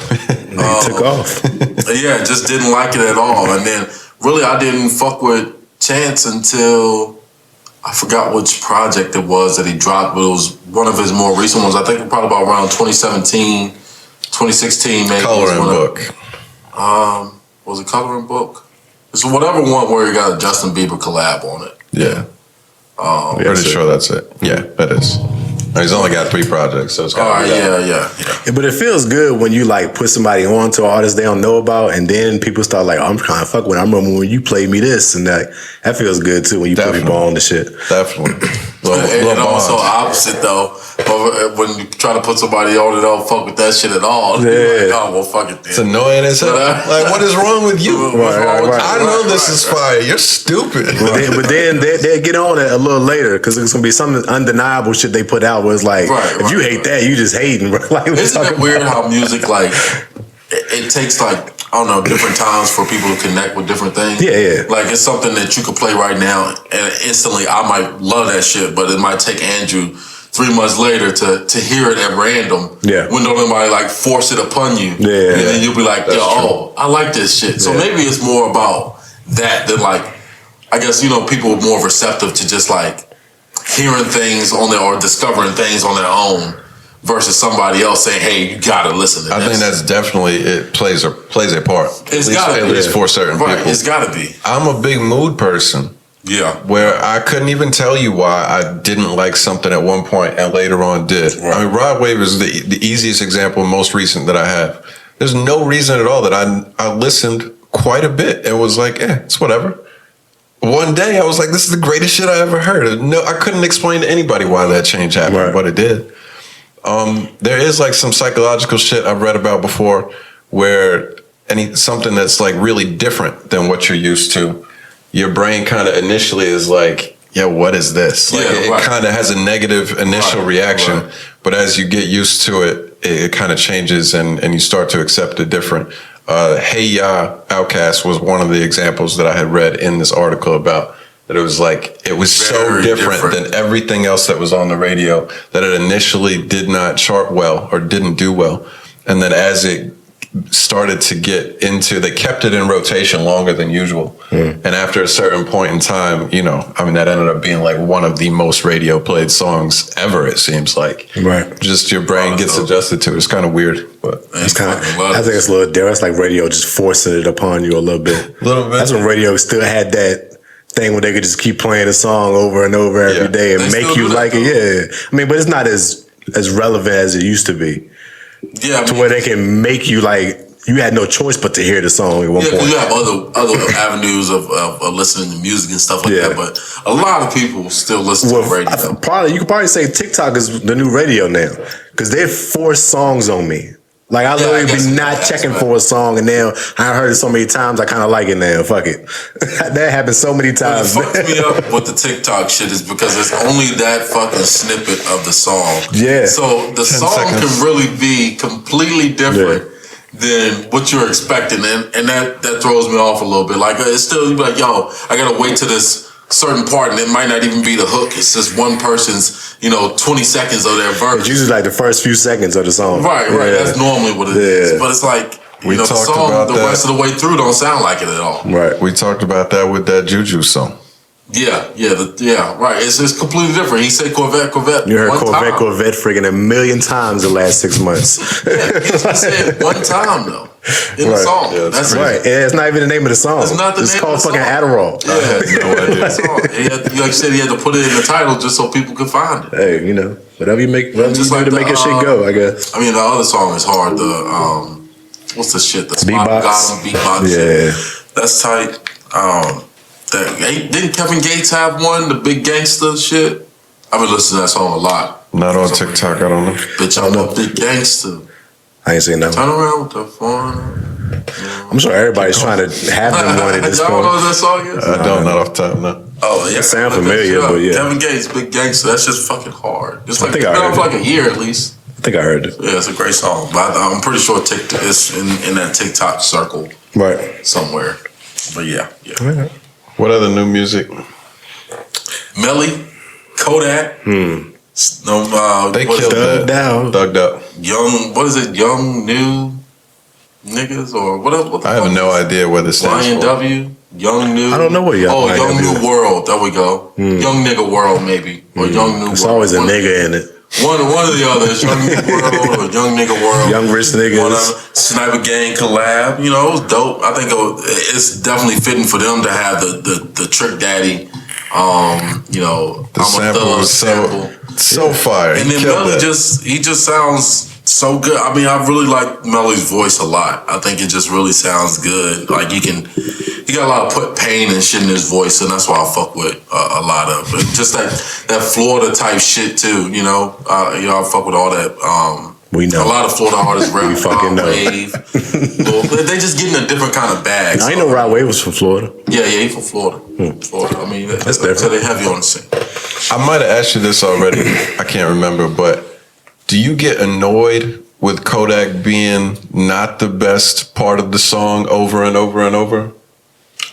took off. Yeah, just didn't like it at all. And then really I didn't fuck with Chance until I forgot which project it was that he dropped, but it was one of his more recent ones. I think probably about around 2017, 2016 maybe. Coloring Book. Was it Coloring Book? It's whatever one where he got a Justin Bieber collab on it. Yeah. Pretty sure that's it. Yeah, that is. He's only got 3 projects, so it's got to be that. Yeah. But it feels good when you like put somebody on to an artist they don't know about, and then people start like, oh, I'm trying to fuck with. I remember when you played me this, and that feels good too when you put people on the shit. Definitely. And also opposite though, when you try to put somebody on and don't fuck with that shit at all. Yeah. Like, oh well, fuck it then. It's annoying as hell. Like, what is wrong with you? Right. I know this is fire. You're stupid. But then they get on it a little later because it's gonna be some undeniable shit they put out where it's like, if you hate that, you just hating. Like, isn't it weird how music like it takes like, I don't know, different times for people to connect with different things. Yeah. Like it's something that you could play right now and instantly I might love that shit, but it might take Andrew 3 months later to hear it at random. Yeah. When nobody like force it upon you. Yeah. And then you'll be like, I like this shit. So maybe it's more about that than like, I guess, people are more receptive to just like hearing things on their, or discovering things on their own versus somebody else saying, hey, you gotta listen to this. I think that's definitely, it plays a part. It's gotta be. At least for certain people. It's gotta be. I'm a big mood person. Yeah. Where I couldn't even tell you why I didn't like something at one point and later on did. Right. I mean, Rod Wave is the easiest example, most recent that I have. There's no reason at all that I listened quite a bit and was like, it's whatever. one day I was like, this is the greatest shit I ever heard. No, I couldn't explain to anybody why that change happened, Right. but it did. There is like some psychological shit I've read about before where something that's like really different than what you're used to, your brain kind of initially is like, yeah, what is this? Like it kind of has a negative initial reaction, but as you get used to it, it kind of changes and you start to accept it different. Hey Ya, Outkast was one of the examples that I had read in this article about that it was like, it was so different than everything else that was on the radio that it initially did not chart well or didn't do well. And then as it started to get into, they kept it in rotation longer than usual. And after a certain point in time, you know, I mean, that ended up being like one of the most radio played songs ever, it seems like. Right. Just your brain gets adjusted to it. It's kind of weird, but it's kind of, I think it's a little different. It's like radio just forcing it upon you a little bit. That's when radio still had that thing where they could just keep playing a song over and over every day and make you like it. Yeah. I mean, but it's not as relevant as it used to be. Yeah, to where they can make you like you had no choice but to hear the song at one point. Because you have other avenues of listening to music and stuff like that. But a lot of people still listen to radio. You could probably say TikTok is the new radio now because they force songs on me. Like I literally be not checking for a song, and now I heard it so many times. I kind of like it now. Fuck it, that happened so many times. What fucks me up with the TikTok shit is because it's only that fucking snippet of the song. Yeah. So the song can really be completely different than what you're expecting, and that throws me off a little bit. Like it's still, you be like, yo, I gotta wait to this certain part, and it might not even be the hook. It's just one person's, 20 seconds of their verse. It's usually like the first few seconds of the song. Right. That's normally what it is. But it's like, the song, the rest of the way through don't sound like it at all. Right. We talked about that with that Juju song. Yeah, right. It's completely different. He said Corvette. You heard Corvette friggin' a million times the last 6 months. He said one time though in the song. Yeah, that's right. Yeah, it's not even the name of the song. It's not the name called of the fucking song. Adderall. Yeah, no idea. Like you said, he had to put it in the title just so people could find it. Hey, whatever you make, whatever you do to make your shit go, I guess. I mean, the other song is hard. What's the shit? The beatbox. Yeah, that's tight. Didn't Kevin Gates have one? The Big Gangsta shit. I've been listening to that song a lot. Not on TikTok. I don't know. Bitch, I'm a big gangster. I ain't seen that. Turn around with the phone. I'm sure everybody's trying to have them one at this point. Y'all know what that song is? I don't. Not off the top. No. Oh yeah, it sounds familiar, but yeah. Kevin Gates, Big Gangster. That's just fucking hard. It's like it's been out for like a year at least. I think I heard it. Yeah, it's a great song. But I'm pretty sure it's in that TikTok circle, right, somewhere. But yeah. Right. What other new music? Melly, Kodak. They killed that. Thugged Up. Young, what is it? Young New Niggas or what? I have no idea what this stands for. YNW. Young New. I don't know what Young New World. There we go. Young Nigga World maybe or Young New. It's World. always a nigga in it. One or the other. It's Young New World or Young Nigga World. Young Rich Niggas. Sniper Gang collab. It was dope. I think it's definitely fitting for them to have the Trick Daddy. The sample was so fire. And then Melly he just sounds so good. I mean, I really like Melly's voice a lot. I think it just really sounds good. Like he got a lot of pain and shit in his voice, and that's why I fuck with a lot of it. Just that Florida type shit too. I fuck with all that. We know a lot of Florida artists rap. We fucking know. Wave. They just getting a different kind of bag. I know Rod Wave was from Florida. Yeah, he from Florida. Florida. I mean, that's different. So they have you on the scene. I might have asked you this already. I can't remember, but do you get annoyed with Kodak being not the best part of the song over and over and over?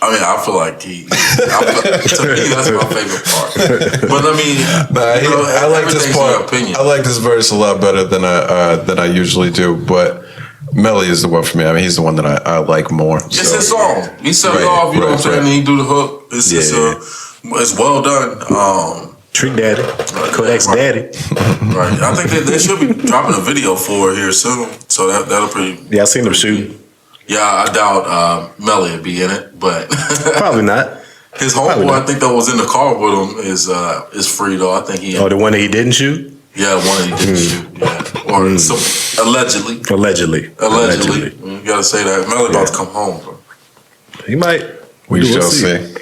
I mean, I feel like to me, that's my favorite part. But I mean, I like this part. I like this verse a lot better than I usually do. But Melly is the one for me. I mean, he's the one that I like more. It's his song. He set it off. You know what I'm saying? And he do the hook. It's well done. Trick Daddy, Kodak's daddy. Right. I think they should be dropping a video for it here soon. So that'll pretty. Yeah, I seen them shooting. Yeah, I doubt Melly would be in it, but probably not. His homeboy, I think that was in the car with him, is free though. I think he. The one that he didn't shoot. Yeah, one that he didn't shoot. Yeah, or allegedly. Allegedly. You gotta say that Melly about to come home, bro. He might. We shall see.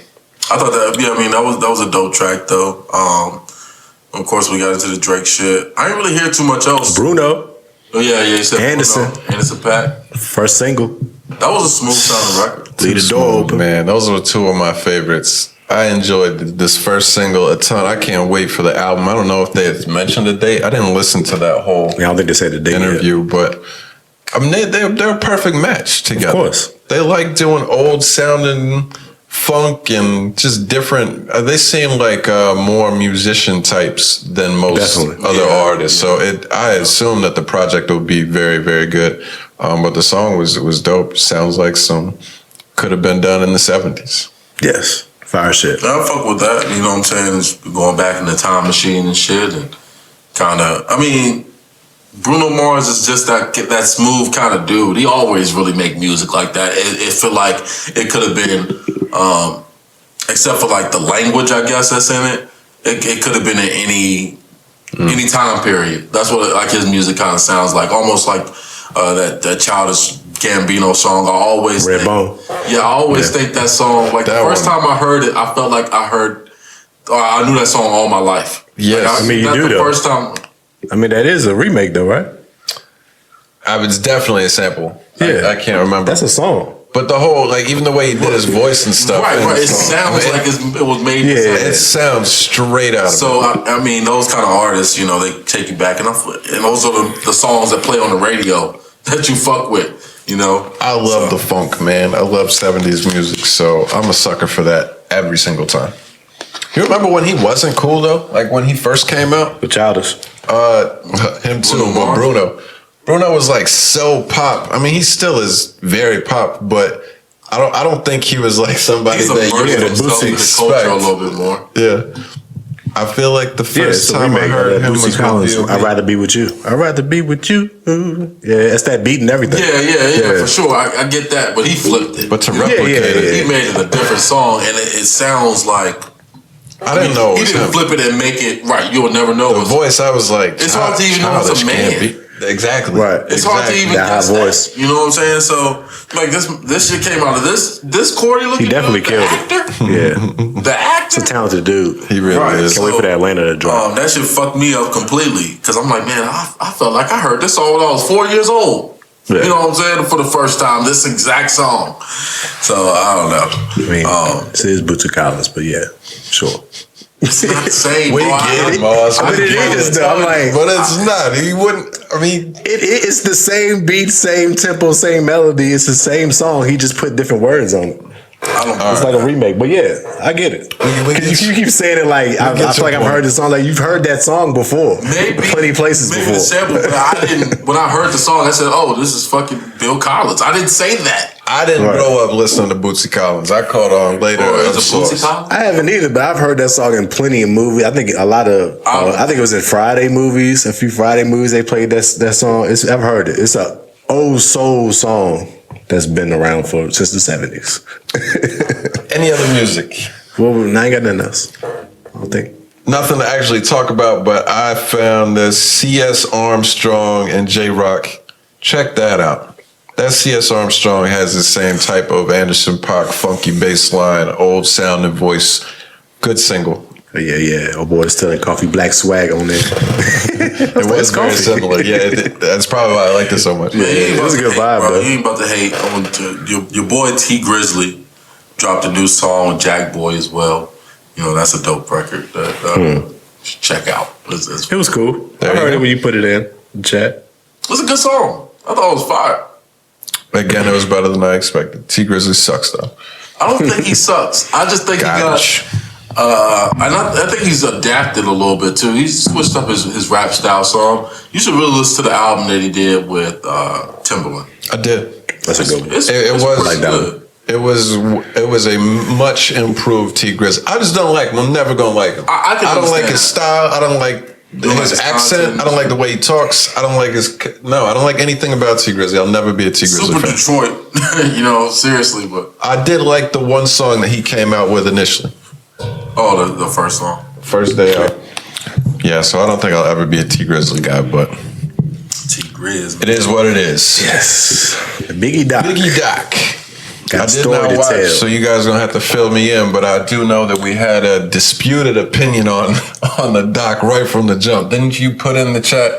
I thought that. Yeah, I mean that was a dope track though. Of course, we got into the Drake shit. I didn't really hear too much else. Bruno. Oh yeah, you said Anderson. Bruno. Anderson .Paak. First single. That was a smooth sounding record. Leave the door open. Man, those were two of my favorites. I enjoyed this first single a ton. I can't wait for the album. I don't know if they had mentioned the date. I didn't listen to that whole I don't think they said the date interview, but I mean they're a perfect match together. Of course. They like doing old sounding funk and just different. They seem like more musician types than most Definitely. other artists. So I assume that the project will be very, very good. But the song was dope. Sounds like some could have been done in the 70s. Yes. Fire shit. I fuck with that. You know what I'm saying? It's going back in the time machine and shit, and kind of. I mean, Bruno Mars is just that smooth kind of dude. He always really make music like that. It feel like it could have been, except for like the language, I guess that's in it. It could have been in any time period. That's what like his music kind of sounds like, almost like that Childish Gambino song. I always Redbone. Yeah, I always think that song. Like That the first time I heard it, I felt like I knew that song all my life. Yes. Like, I mean, you that's do, the though. first time. I mean, that is a remake, though, right? It's definitely a sample. Yeah. I can't remember. That's a song. But the whole, like, even the way he did his voice and stuff. Right. in the It song, sounds like it was made. Yeah. It sounds straight out of So I mean, those kind of artists, you know, they take you back, and those are the songs that play on the radio that you fuck with. You know, I love the funk, man. I love 70s music, so I'm a sucker for that every single time. You remember when he wasn't cool though? Like when he first came out? The Childish. Him too, Bruno but Mars? Bruno was like so pop. I mean, he still is very pop, but I don't think he was like somebody he's that you immersing would himself in the expect. culture a little bit more. Yeah. I feel like the Yeah, first it's a time I remake heard of him Bootsy was Collins. with I'd rather be with you. I'd rather be with you. Ooh. Yeah, that's that beat and everything. Yeah, for sure. I get that, but he flipped it. But to You know? replicate it, He made it a different song, and it sounds like I didn't know it he was didn't him. flip it and make it right. You'll never know. The voice, I was like, It's hard to even know it's a Childish can't man. be- Exactly. Right. It's hard to even That high guess voice. that. You know what I'm saying? So like this shit came out of this Cordy looking. He definitely dude, killed the it. actor, Yeah. the actor. He's a talented dude. He really Right. is. Can't wait for that Atlanta to drop. That shit fucked me up completely because I'm like, man, I felt like I heard this song when I was 4 years old. Yeah. You know what I'm saying? For the first time, this exact song. So I don't know. I mean, this is Bootsy Collins, but yeah, sure. It's not the same. We bro. get it, Moss. I mean, We it get is, it. though. I'm like, But it's not. He wouldn't. I mean, it's the same beat, same tempo, same melody. It's the same song. He just put different words on it. I don't. It's like a remake, but yeah, I get it. we get You keep saying it like I get feel like your I've point. heard the song. Like you've heard that song before, Maybe plenty of places maybe before. the sample, but I didn't. When I heard the song, I said, "Oh, this is fucking Bill Collins." I didn't say that. I didn't Right. grow up listening to Bootsy Collins. I caught on later. Or of is it Bootsy sorts. Collins? I haven't either, but I've heard that song in plenty of movies. I think a lot of. I think it was in Friday movies. A few Friday movies they played that song. I've heard it. It's a old soul song that's been around since the 70s. Any other music? Well, now I ain't got nothing else. I don't think. Nothing to actually talk about, but I found this C.S. Armstrong and J Rock. Check that out. That C.S. Armstrong has the same type of Anderson .Paak funky bass line, old sounding voice. Good single. Yeah. Oh boy, it's telling Coffee Black Swag on there. It was very similar. Yeah, that's probably why I like it so much. Man, you ain't it was a about to good hate, vibe, bro. though. You ain't about to hate on your boy T Grizzly dropped a new song with Jack Boy as well. You know, that's a dope record that should check out. It was cool. There I you heard go. it when you put it in the chat. It's a good song. I thought it was fire. Again, it was better than I expected. T Grizzly sucks though. I don't think he sucks. I just think Gotcha. he got. I think he's adapted a little bit too. He's switched up his rap style song. You should really listen to the album that he did with Timbaland. I did. That's a good one. It's It was pretty like that good. It was a much improved T Grizzly. I just don't like him. I'm never gonna like him. I can don't like understand his that. style. I don't like don't like his his accent. content. I don't like the way he talks. I don't like his. No, I don't like anything about T Grizzly. I'll never be a T Grizzly Super fan. Detroit, you know, seriously, but I did like the one song that he came out with initially. the first song. First day out. Yeah, so I don't think I'll ever be a T Grizzly guy, but T Grizz. it is what it is. Yes. Biggie Doc. Biggie Doc. Got I a did story not to watch, tell. so you guys are gonna have to fill me in. But I do know that we had a disputed opinion on the doc right from the jump. Didn't you put in the chat?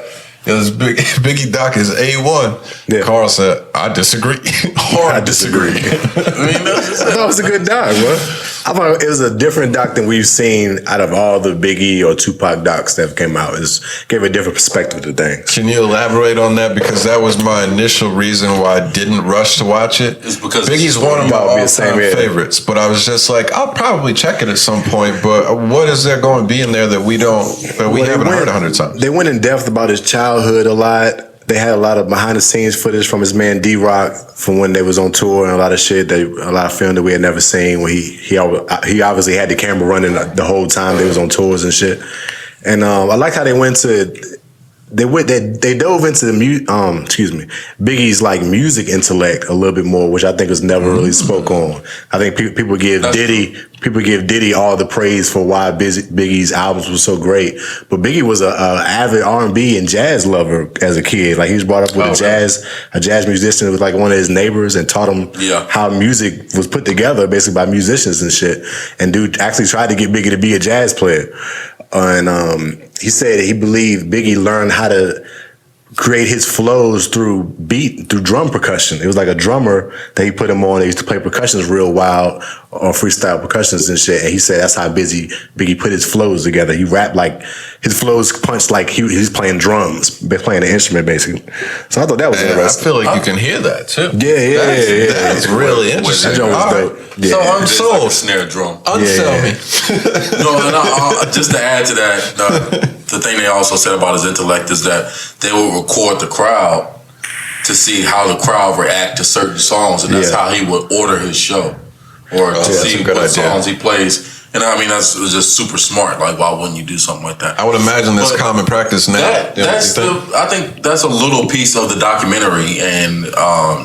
It was Biggie Doc is A1. Yeah. Carl said, I disagree. Hard I disagree. I mean, that's just I thought it was a good doc, bro. I thought it was a different doc than we've seen out of all the Biggie or Tupac docs that came out. It gave a different perspective to things. Can you elaborate on that? Because that was my initial reason why I didn't rush to watch it. It's because Biggie's one of my Y'all be the same all-time age. favorites. But I was just like, I'll probably check it at some point. But what is there going to be in there that we haven't heard 100 times? They went in depth about his childhood a lot. They had a lot of behind the scenes footage from his man D-Rock from when they was on tour, and a lot of shit a lot of film that we had never seen. Where he obviously had the camera running the whole time they was on tours and shit. And I like how they went to. They dove into the Biggie's like music intellect a little bit more, which I think was never really spoke on. I think people give Diddy all the praise for why Biggie's albums were so great, but Biggie was a avid R&B and jazz lover as a kid. Like he was brought up with a jazz musician with like one of his neighbors and taught him how music was put together basically by musicians and shit. And dude actually tried to get Biggie to be a jazz player. And he said he believed Biggie learned how to create his flows through drum percussion. It was like a drummer that he put him on. They used to play percussions real wild or freestyle percussions and shit. And he said that's how Biggie put his flows together. He rapped like his flows punched like he's playing drums, playing an instrument basically. So I thought that was interesting. I feel like you can hear that too. Yeah. That's really interesting. That joint was dope. Yeah. So I'm It's sold. like a snare drum. Unsell me. No, and just to add to that, the thing they also said about his intellect is that they will record the crowd to see how the crowd react to certain songs, and that's how he would order his show, or to see what songs he plays. And I mean, it was just super smart. Like, why wouldn't you do something like that? I would imagine that's common practice now. I think that's a little piece of the documentary, and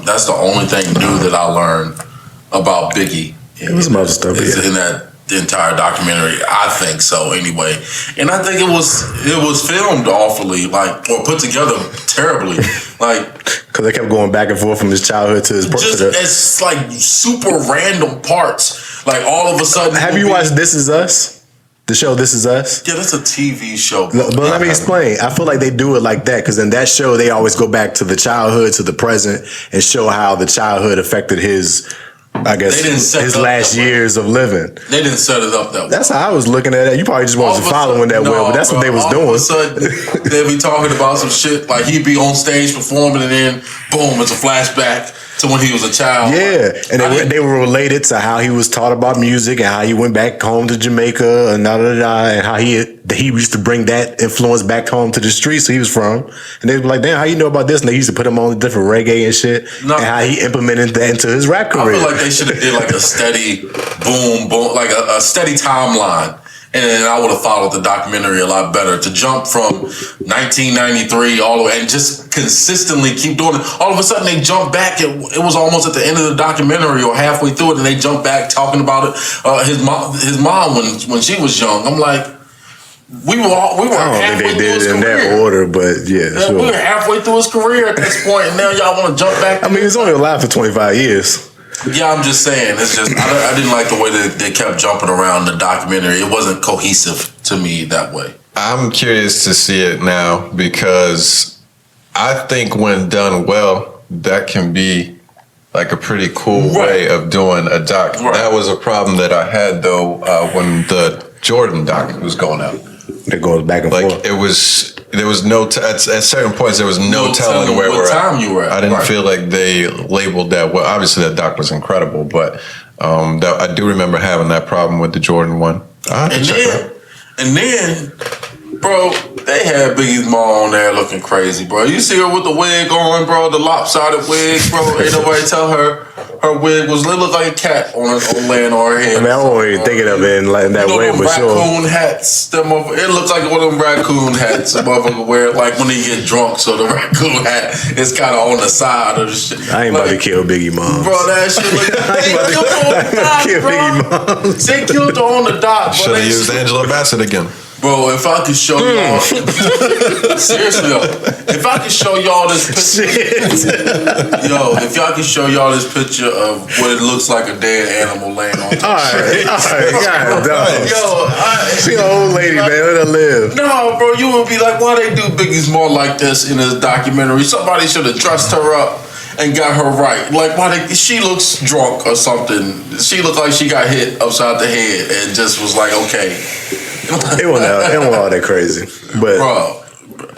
that's the only thing new that I learned about Biggie. It was some other stuff, in that the entire documentary. I think so, anyway. And I think it was filmed awfully, or put together terribly, because they kept going back and forth from his childhood to his it's like super random parts. Like all of a sudden, have you watched This Is Us? The show This Is Us? Yeah, that's a TV show. But let me explain. I feel like they do it like that because in that show they always go back to the childhood, to the present, and show how the childhood affected his, I guess, his last years of living. They didn't set it up that way. That's how I was looking at it. You probably just wasn't following that well, but that's what they was doing. All of a sudden, they'd be talking about some shit, like he'd be on stage performing, and then boom, it's a flashback to when he was a child. Yeah, and they were related to how he was taught about music and how he went back home to Jamaica and and how he used to bring that influence back home to the streets he was from. And they were like, damn, how you know about this? And they used to put him on different reggae and shit, and how he implemented that into his rap career. I feel like they should have did like a steady boom, like a steady timeline. And then I would have followed the documentary a lot better. To jump from 1993 all the way and just consistently keep doing it. All of a sudden they jump back. It was almost at the end of the documentary or halfway through it, and they jump back talking about it. His mom when she was young. I'm like, we were I don't think they did it in that order, but yeah, sure. We were halfway through his career at this point, and now y'all want to jump back. I mean, he's only alive for 25 years. Yeah, I'm just saying. It's just I didn't like the way that they kept jumping around the documentary. It wasn't cohesive to me that way. I'm curious to see it now because I think when done well, that can be like a pretty cool way of doing a doc. Right. That was a problem that I had though when the Jordan doc was going out. It goes back and forth. There was no at certain points there was no telling where we're at. You were at. I didn't feel like they labeled that well. Obviously, that doc was incredible, but I do remember having that problem with the Jordan one. And then, bro, they had Biggie's mom on there looking crazy, bro. You see her with the wig on, bro, the lopsided wig, bro. Ain't nobody tell her wig was look like a cat on laying on her head. I mean, I wasn't even thinking of it in that way, but sure. Raccoon hats. It looks like one of them raccoon hats a motherfucker wear, like when they get drunk, so the raccoon hat is kind of on the side of the shit. I ain't about to kill Biggie mom. Bro, that shit look they killed her on the dock, bro. Should have used Angela Bassett again. Bro, if I could show y'all, seriously though, if I could show y'all this picture, if y'all could show y'all this picture of what it looks like a dead animal laying on top. All right, God, dog. Yo, She an old lady, man. Let her live. no, bro, you would be like, why they do Biggie's more like this in this documentary? Somebody should have dressed her up and got her right. Like, why she looks drunk or something. She looked like she got hit upside the head and just was like, okay. It wasn't all that crazy, but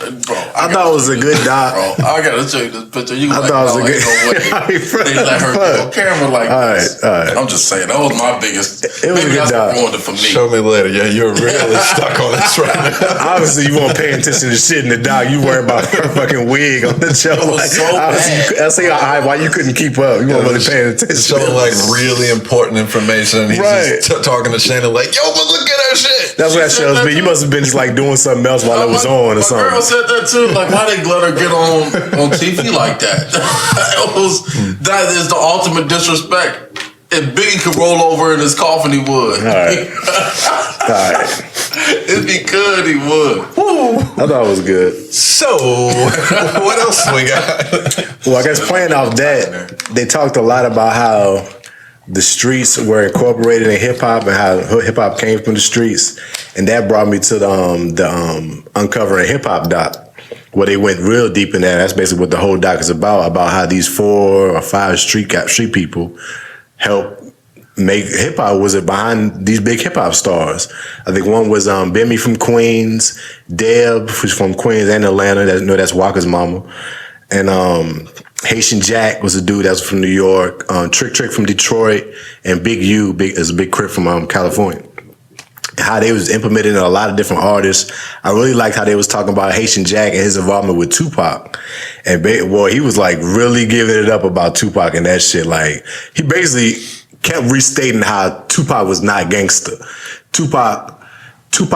Bro, I thought it was a good doc. Bro, I gotta show you this picture. You I like, thought it was a no, good. ain't no way. They let her get on camera like this. All right. I'm just saying, that was my biggest. It was a good that's doc. what ruined it for me. Show me later. Yeah, you're really stuck on this right now. Obviously, you won't pay attention to shit in the doc. You worry about her fucking wig on the show. It was so bad. I see why you couldn't keep up. You weren't really paying attention. Showing like really important information. And he's just talking to Shannon like, yo, but look at that shit. That's what that shows me. You must have been just like doing something else while it was on or something. My girl said that too. Like, why they let her get on TV like that? That is the ultimate disrespect. If Biggie could roll over in his coffin, he would. All right. If he could, he would. I thought it was good. So, what else we got? Well, I guess playing off that, they talked a lot about how the streets were incorporated in hip hop and how hip hop came from the streets, and that brought me to the Uncovering Hip Hop doc, where they went real deep in that. That's basically what the whole doc is about how these 4 or 5 street people helped make hip hop. Was it behind these big hip hop stars? I think one was Bimmy from Queens, Deb, who's from Queens and Atlanta. That's Walker's mama, and Haitian Jack was a dude that was from New York. Trick from Detroit, and Big U is a big Crip from California. How they was implementing a lot of different artists. I really liked how they was talking about Haitian Jack and his involvement with Tupac. And he was like really giving it up about Tupac and that shit. Like, he basically kept restating how Tupac was not gangster. Tupac took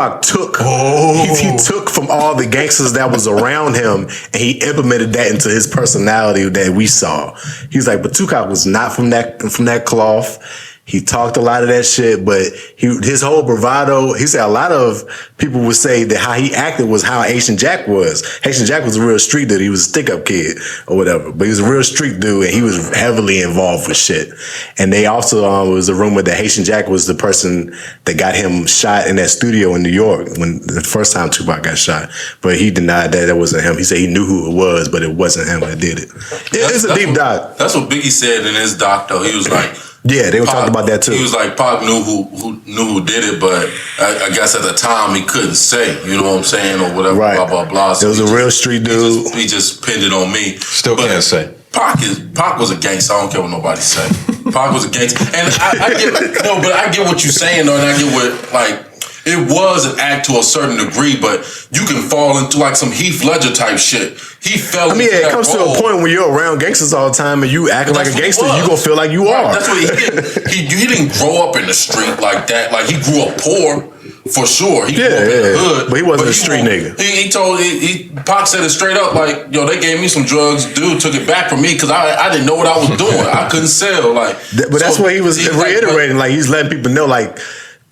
he took from all the gangsters that was around him and he implemented that into his personality that we saw. He's like, but Tupac was not from that cloth. He talked a lot of that shit, but his whole bravado, he said a lot of people would say that how he acted was how Haitian Jack was. Haitian Jack was a real street dude. He was a stick-up kid or whatever, but he was a real street dude and he was heavily involved with shit. And they also, was a rumor that Haitian Jack was the person that got him shot in that studio in New York when the first time Tupac got shot. But he denied that wasn't him. He said he knew who it was, but it wasn't him that did it. It's a deep doc. That's what Biggie said in his doc, though. He was like, yeah, they were talking about that too. He was like, Pac knew who did it, but I guess at the time he couldn't say, you know what I'm saying, or whatever, right. blah, blah, blah. So it was a real street dude. He just pinned it on me. Still can't say. Pac was a gangster. I don't care what nobody say. Pac was a gangster. And I get what you're saying, though, and I get what, like, it was an act to a certain degree, but you can fall into like some Heath Ledger type shit. He fell into it comes to a point when you're around gangsters all the time and you acting like a gangster, you gonna feel like you are. That's what he didn't grow up in the street like that. Like, he grew up poor, for sure. He grew up in the hood. But he wasn't a street nigga. Pac said it straight up, like, yo, they gave me some drugs, dude took it back from me because I didn't know what I was doing. I couldn't sell. But that's what he was reiterating. Like, he's letting people know, like,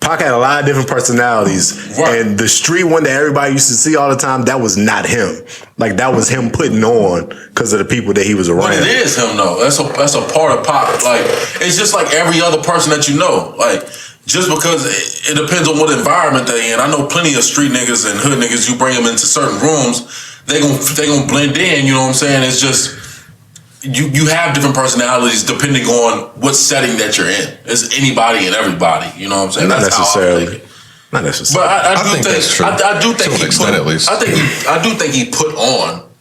Pac had a lot of different personalities, right. And the street one that everybody used to see all the time, that was not him. Like, that was him putting on because of the people that he was around. But it is him, though. That's a part of Pac. Like, it's just like every other person that you know. Like, just because it depends on what environment they in. I know plenty of street niggas and hood niggas. You bring them into certain rooms, they gonna blend in. You know what I'm saying? It's just. You have different personalities depending on what setting that you're in. It's anybody and everybody. You know what I'm saying? Not that's necessarily. How I think it. Not necessarily. But I think that's true. I do think to an extent, at least. I do think he put on.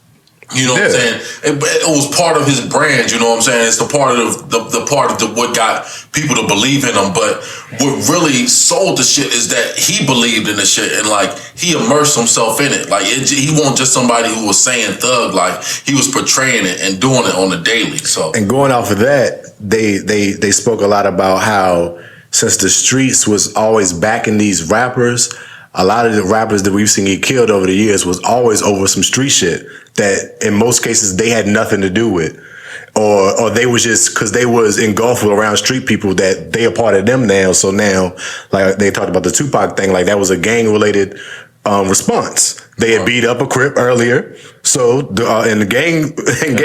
You know what I'm saying? It was part of his brand. You know what I'm saying? It's the part of what got people to believe in him. But what really sold the shit is that he believed in the shit and like he immersed himself in it. Like he wasn't just somebody who was saying thug. Like he was portraying it and doing it on the daily. So and going off of that, they spoke a lot about how since the streets was always backing these rappers. A lot of the rappers that we've seen get killed over the years was always over some street shit that in most cases they had nothing to do with. or they was just because they was engulfed around street people that they a part of them now. So now, like they talked about the Tupac thing, like that was a gang related response. They had beat up a Crip earlier, so in the gang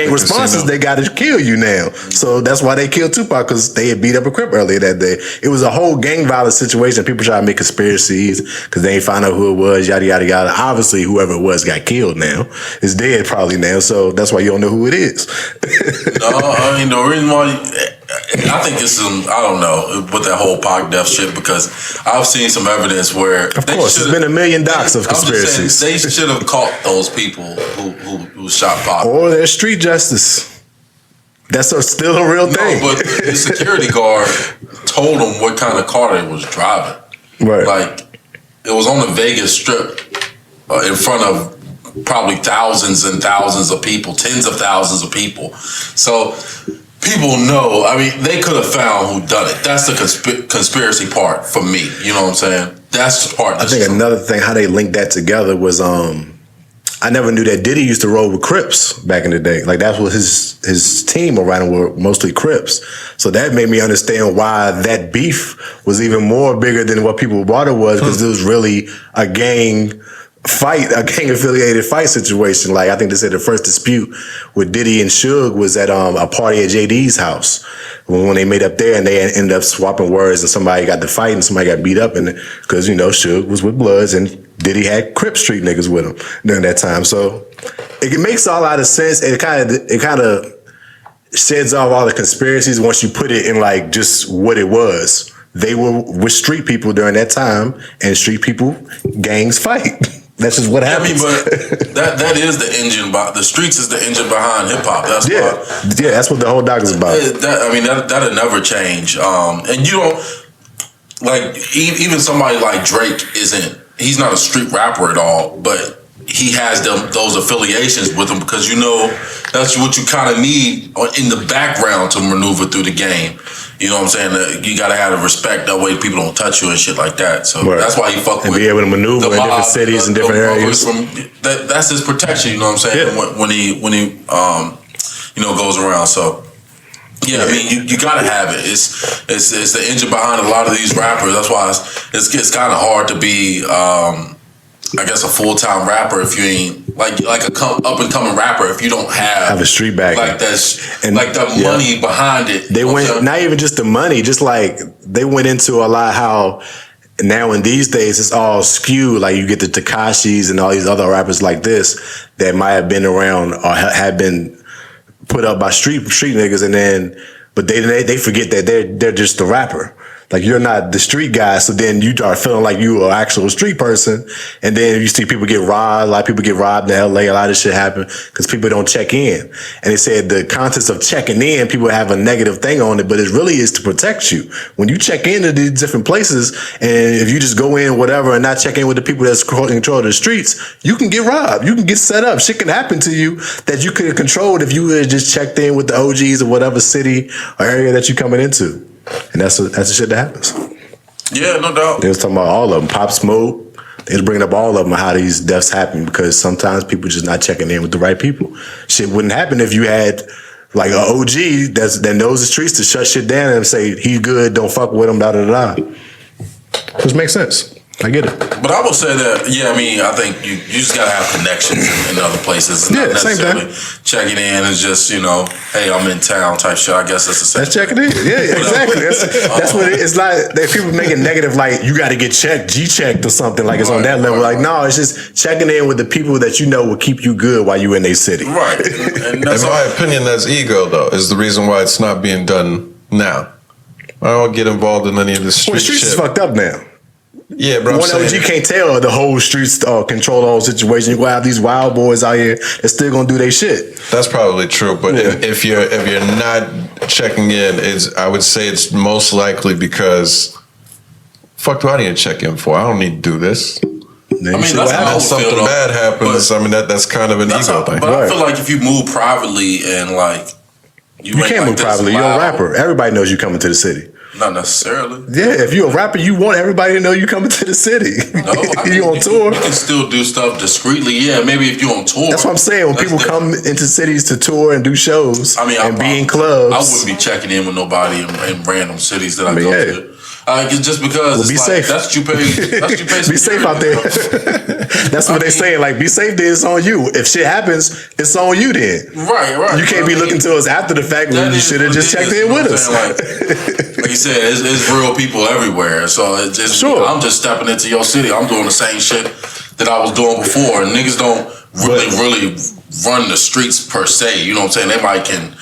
responses, they got to kill you now. So that's why they killed Tupac, because they had beat up a Crip earlier that day. It was a whole gang violence situation. People try to make conspiracies because they ain't find out who it was, yada yada yada. Obviously, whoever it was got killed now. Is dead probably now, so that's why you don't know who it is. No, I mean the reason why I think this is I don't know with that whole Pac death shit, because I've seen some evidence where of course there's been a million docs of conspiracies. They should have caught those people who shot Pac. Or there's street justice. That's still a real thing. No, but the security guard told him what kind of car they was driving. Right. Like it was on the Vegas Strip in front of probably thousands and thousands of people, tens of thousands of people. So people know. I mean, they could have found who done it. That's the conspiracy part for me. You know what I'm saying? That's the part. I think another thing how they linked that together was I never knew that Diddy used to roll with Crips back in the day. Like that's what his team around were mostly Crips. So that made me understand why that beef was even more bigger than what people thought it was, because it was really a gang fight, a gang affiliated fight situation. Like I think they said the first dispute with Diddy and Suge was at a party at JD's house when they made up there, and they ended up swapping words, and somebody got to fight and somebody got beat up, and because Suge was with Bloods and Diddy had Crip Street niggas with him during that time. So it makes a lot of sense. It kind of sheds off all the conspiracies once you put it in like just what it was. They were with street people during that time, and street people gangs fight. That's just what happens. I mean, but that is the engine. The streets is the engine behind hip hop. That's yeah. That's what the whole doc is about. That'll never change. And you don't like even somebody like Drake isn't. He's not a street rapper at all, but he has those affiliations with him, because that's what you kind of need in the background to maneuver through the game. You know what I'm saying? You got to have the respect, that way people don't touch you and shit like that. So that's why he fuck with. And be able to maneuver in different cities and different areas. That's his protection. You know what I'm saying? Yeah. When he goes around. So yeah, I mean you gotta have it. It's the engine behind a lot of these rappers. That's why it's kind of hard to be I guess a full-time rapper if you ain't like a up and coming rapper if you don't have a street bag like that's and like the money behind it. They went not even just the money, just like they went into a lot how now in these days it's all skewed. Like you get the Tekashis and all these other rappers like this that might have been around or have been put up by street niggas, and then but they forget that they're just the rapper. Like you're not the street guy, so then you start feeling like you are an actual street person, and then you see people get robbed. A lot of people get robbed in LA. A lot of shit happen because people don't check in. And they said the concept of checking in, people have a negative thing on it, but it really is to protect you. When you check into these different places, and if you just go in whatever and not check in with the people that's in control of the streets, you can get robbed. You can get set up. Shit can happen to you that you could have controlled if you had just checked in with the OGs of whatever city or area that you're coming into. And that's the shit that happens. Yeah, no doubt. They was talking about all of them. Pop Smoke. They was bringing up all of them, how these deaths happen, because sometimes people just not checking in with the right people. Shit wouldn't happen if you had like an OG that knows the streets to shut shit down and say, he good, don't fuck with him, da da da. Which makes sense. I get it. But I will say that, I mean, I think you just gotta have connections in other places. Yeah, same thing. Checking in is just, hey, I'm in town type shit. I guess that's the same. That's checking in. Yeah, exactly. That's what it is. Like that people make it negative, like you got to get checked, G-checked or something. Like it's on that level. Like no, it's just checking in with the people that you know will keep you good while you in their city. Right. And in my opinion, that's ego though. Is the reason why it's not being done now. I don't get involved in any of this street streets shit. is fucked up now. Yeah, bro. One OG can't tell the whole streets control the whole situation. You go have these wild boys out here that's still gonna do their shit. That's probably true, but if you're not checking in, I would say it's most likely because fuck do I need to check in for? I don't need to do this. I mean, that's how something bad happens. I mean, that's kind of an ego thing. But I feel like if you move privately and like you can't move privately. You're a rapper. Everybody knows you coming to the city. Not necessarily. Yeah, if you're a rapper, you want everybody to know you coming to the city. No, You on tour. You can still do stuff discreetly. Yeah, maybe if you're on tour. That's what I'm saying. When people come into cities to tour and do shows, and be in clubs, I wouldn't be checking in with nobody in random cities that I go to. Just because be safe. That's what you pay. That's what you pay. Be safe out there. That's what they saying. Like, be safe. Then it's on you. If shit happens, it's on you. Then right. You can't be looking to us after the fact when you should have just checked in with us. Like you said, it's real people everywhere. So it's just, I'm just stepping into your city. I'm doing the same shit that I was doing before, and niggas don't really run the streets per se. You know what I'm saying? Everybody can.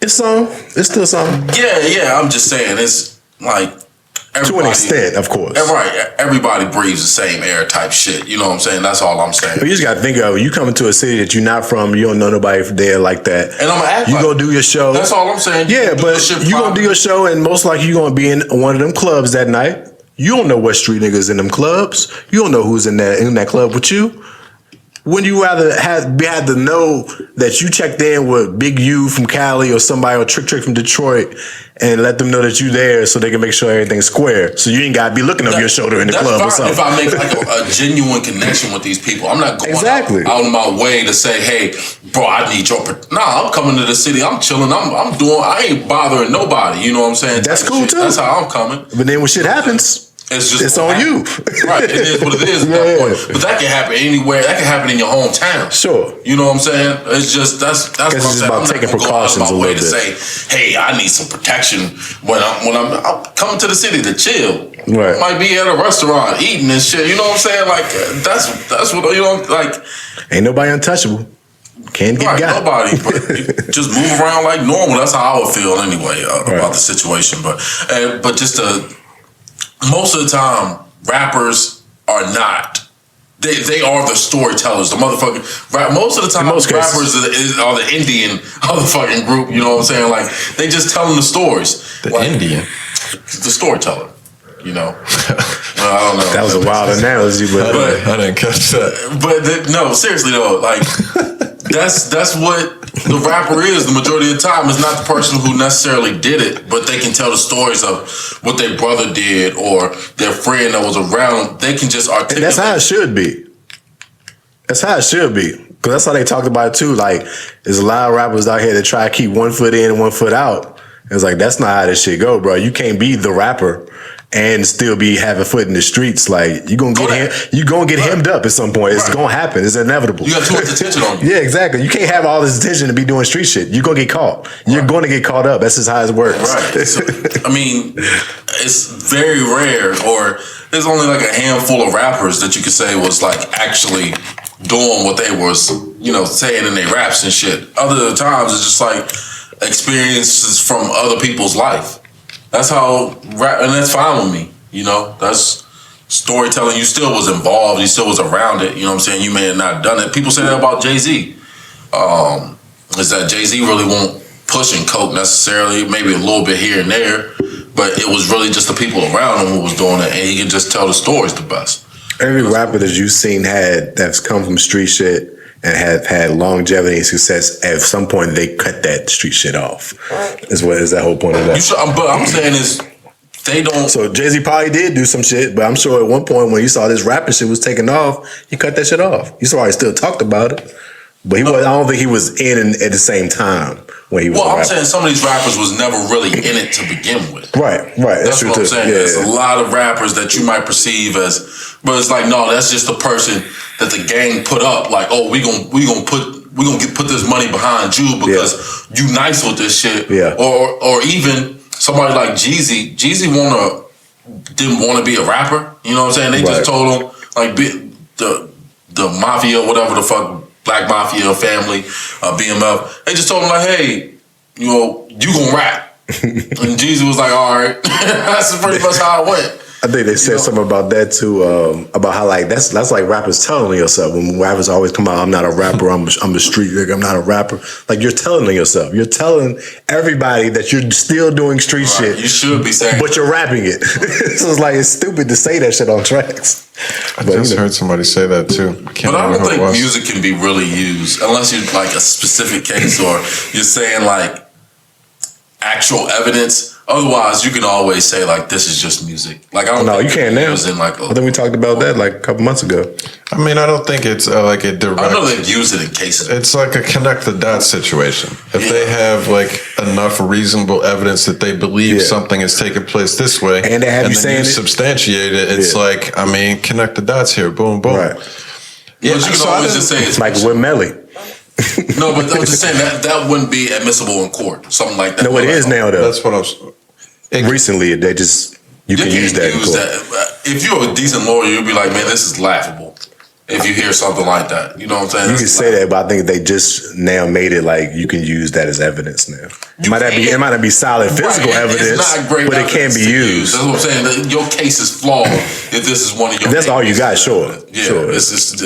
It's some. It's still some. Yeah. I'm just saying it's like. To an extent, of course. Right. Everybody breathes the same air type shit. You know what I'm saying? That's all I'm saying. But you just got to think of it. You come into a city that you're not from, you don't know nobody there like that. And I'm going to act You go do your show. That's all I'm saying. Yeah, but you going to do your show, and most likely you're going to be in one of them clubs that night. You don't know what street niggas in them clubs. You don't know who's in that club with you. Wouldn't you rather had to know that you checked in with Big U from Cali or somebody or Trick from Detroit and let them know that you there so they can make sure everything's square? So you ain't got to be looking over your shoulder in the club or something. If I make like a genuine connection with these people, I'm not going out of my way to say, hey, bro, I need your... Nah, I'm coming to the city. I'm chilling. I ain't bothering nobody. You know what I'm saying? That's cool too. That's how I'm coming. But then when shit happens... It's on you. Right. It is what it is at that point. But that can happen anywhere. That can happen in your hometown. Sure. You know what I'm saying? It's just that's what I'm saying. About taking precautions a little bit. To say, hey, I need some protection when I'm coming to the city to chill. Right. I might be at a restaurant eating and shit. You know what I'm saying? Like that's what like. Ain't nobody untouchable. Can't get got. Nobody, but just move around like normal. That's how I would feel anyway about the situation. But just to. Most of the time, rappers are not. They are the storytellers, the motherfucking rap. Most of the time, rappers are the Indian motherfucking group. You know what I'm saying? Like they just telling the stories. Indian, the storyteller. You know, I don't know. That was a wild analogy, but I didn't catch that. But no, seriously though, like that's what the rapper is. The majority of the time, is not the person who necessarily did it, but they can tell the stories of what their brother did or their friend that was around. They can just articulate. And that's how it should be. That's how it should be. Because that's how they talked about it too. Like, there's a lot of rappers out here that try to keep 1 foot in and 1 foot out. It's like, that's not how this shit go, bro. You can't be the rapper and still be having foot in the streets. Like, you gonna get hemmed up at some point. It's gonna happen. It's inevitable. You got too much attention on you. Yeah, exactly. You can't have all this attention to be doing street shit. You're gonna get caught. You're gonna get caught up. That's just how it works. Right. So, I mean, it's very rare, or there's only like a handful of rappers that you could say was like actually doing what they was, saying in their raps and shit. Other times it's just like experiences from other people's life. That's how rap, and that's fine with me. That's storytelling. You still was involved. You still was around it. You know what I'm saying? You may have not done it. People say that about Jay-Z. Is that Jay-Z really won't push and coke necessarily, maybe a little bit here and there, but it was really just the people around him who was doing it, and he can just tell the stories the best. Every rapper that you've seen that's come from street shit and have had longevity and success, at some point they cut that street shit off. Is that whole point of that? But I'm saying is they don't. So Jay-Z probably did do some shit, but I'm sure at one point when he saw this rapping shit was taking off, he cut that shit off. He probably still talked about it, but I don't think he was in at the same time when he was. Well, I'm saying some of these rappers was never really in it to begin with. Right. That's what true I'm saying. Yeah. There's a lot of rappers that you might perceive as, but it's like, no, that's just the person that the gang put up. Like, oh, we gonna put this money behind you because you nice with this shit. Yeah. Or even somebody like Jeezy. Jeezy didn't want to be a rapper. You know what I'm saying? They just told him like the mafia, whatever the fuck, Black Mafia family, BMF. They just told him like, hey, you gonna rap. And Jeezy was like, all right. That's pretty much how it went. I think they said something about that too, about how like that's like rappers telling yourself. When rappers always come out, I'm not a rapper, I'm a street nigga, I'm not a rapper. Like, you're telling yourself. You're telling everybody that you're still doing street shit. You should be saying, but you're rapping it. So it's like, it's stupid to say that shit on tracks. I just heard somebody say that too. But I don't think music can be really used unless you're like a specific case or you're saying like actual evidence Otherwise, you can always say like, "This is just music." Like I don't. No, think you can't now. using, like, I think we talked about that like a couple months ago. I mean, I don't think it's like a direct. I know they've used it in cases. It's like a connect the dots situation. If they have like enough reasonable evidence that they believe something is taking place this way, and they have you then saying you substantiate it, it's like, I mean, connect the dots here, boom, boom. Right. Yeah, but you can always just say it's like with Melly. No, but I'm just saying that wouldn't be admissible in court. Something like that. No, it is now though. That's what I'm. Recently, they just you can use that. If you're a decent lawyer, you'll be like, man, this is laughable. If you hear something like that, you know what I'm saying? You can say that, but I think they just now made it like you can use that as evidence now. It might not be solid physical evidence, it's not great, but it can be used. That's what I'm saying. Your case is flawed if this is one of your. If that's all you got, sure. Yeah, sure. It's just,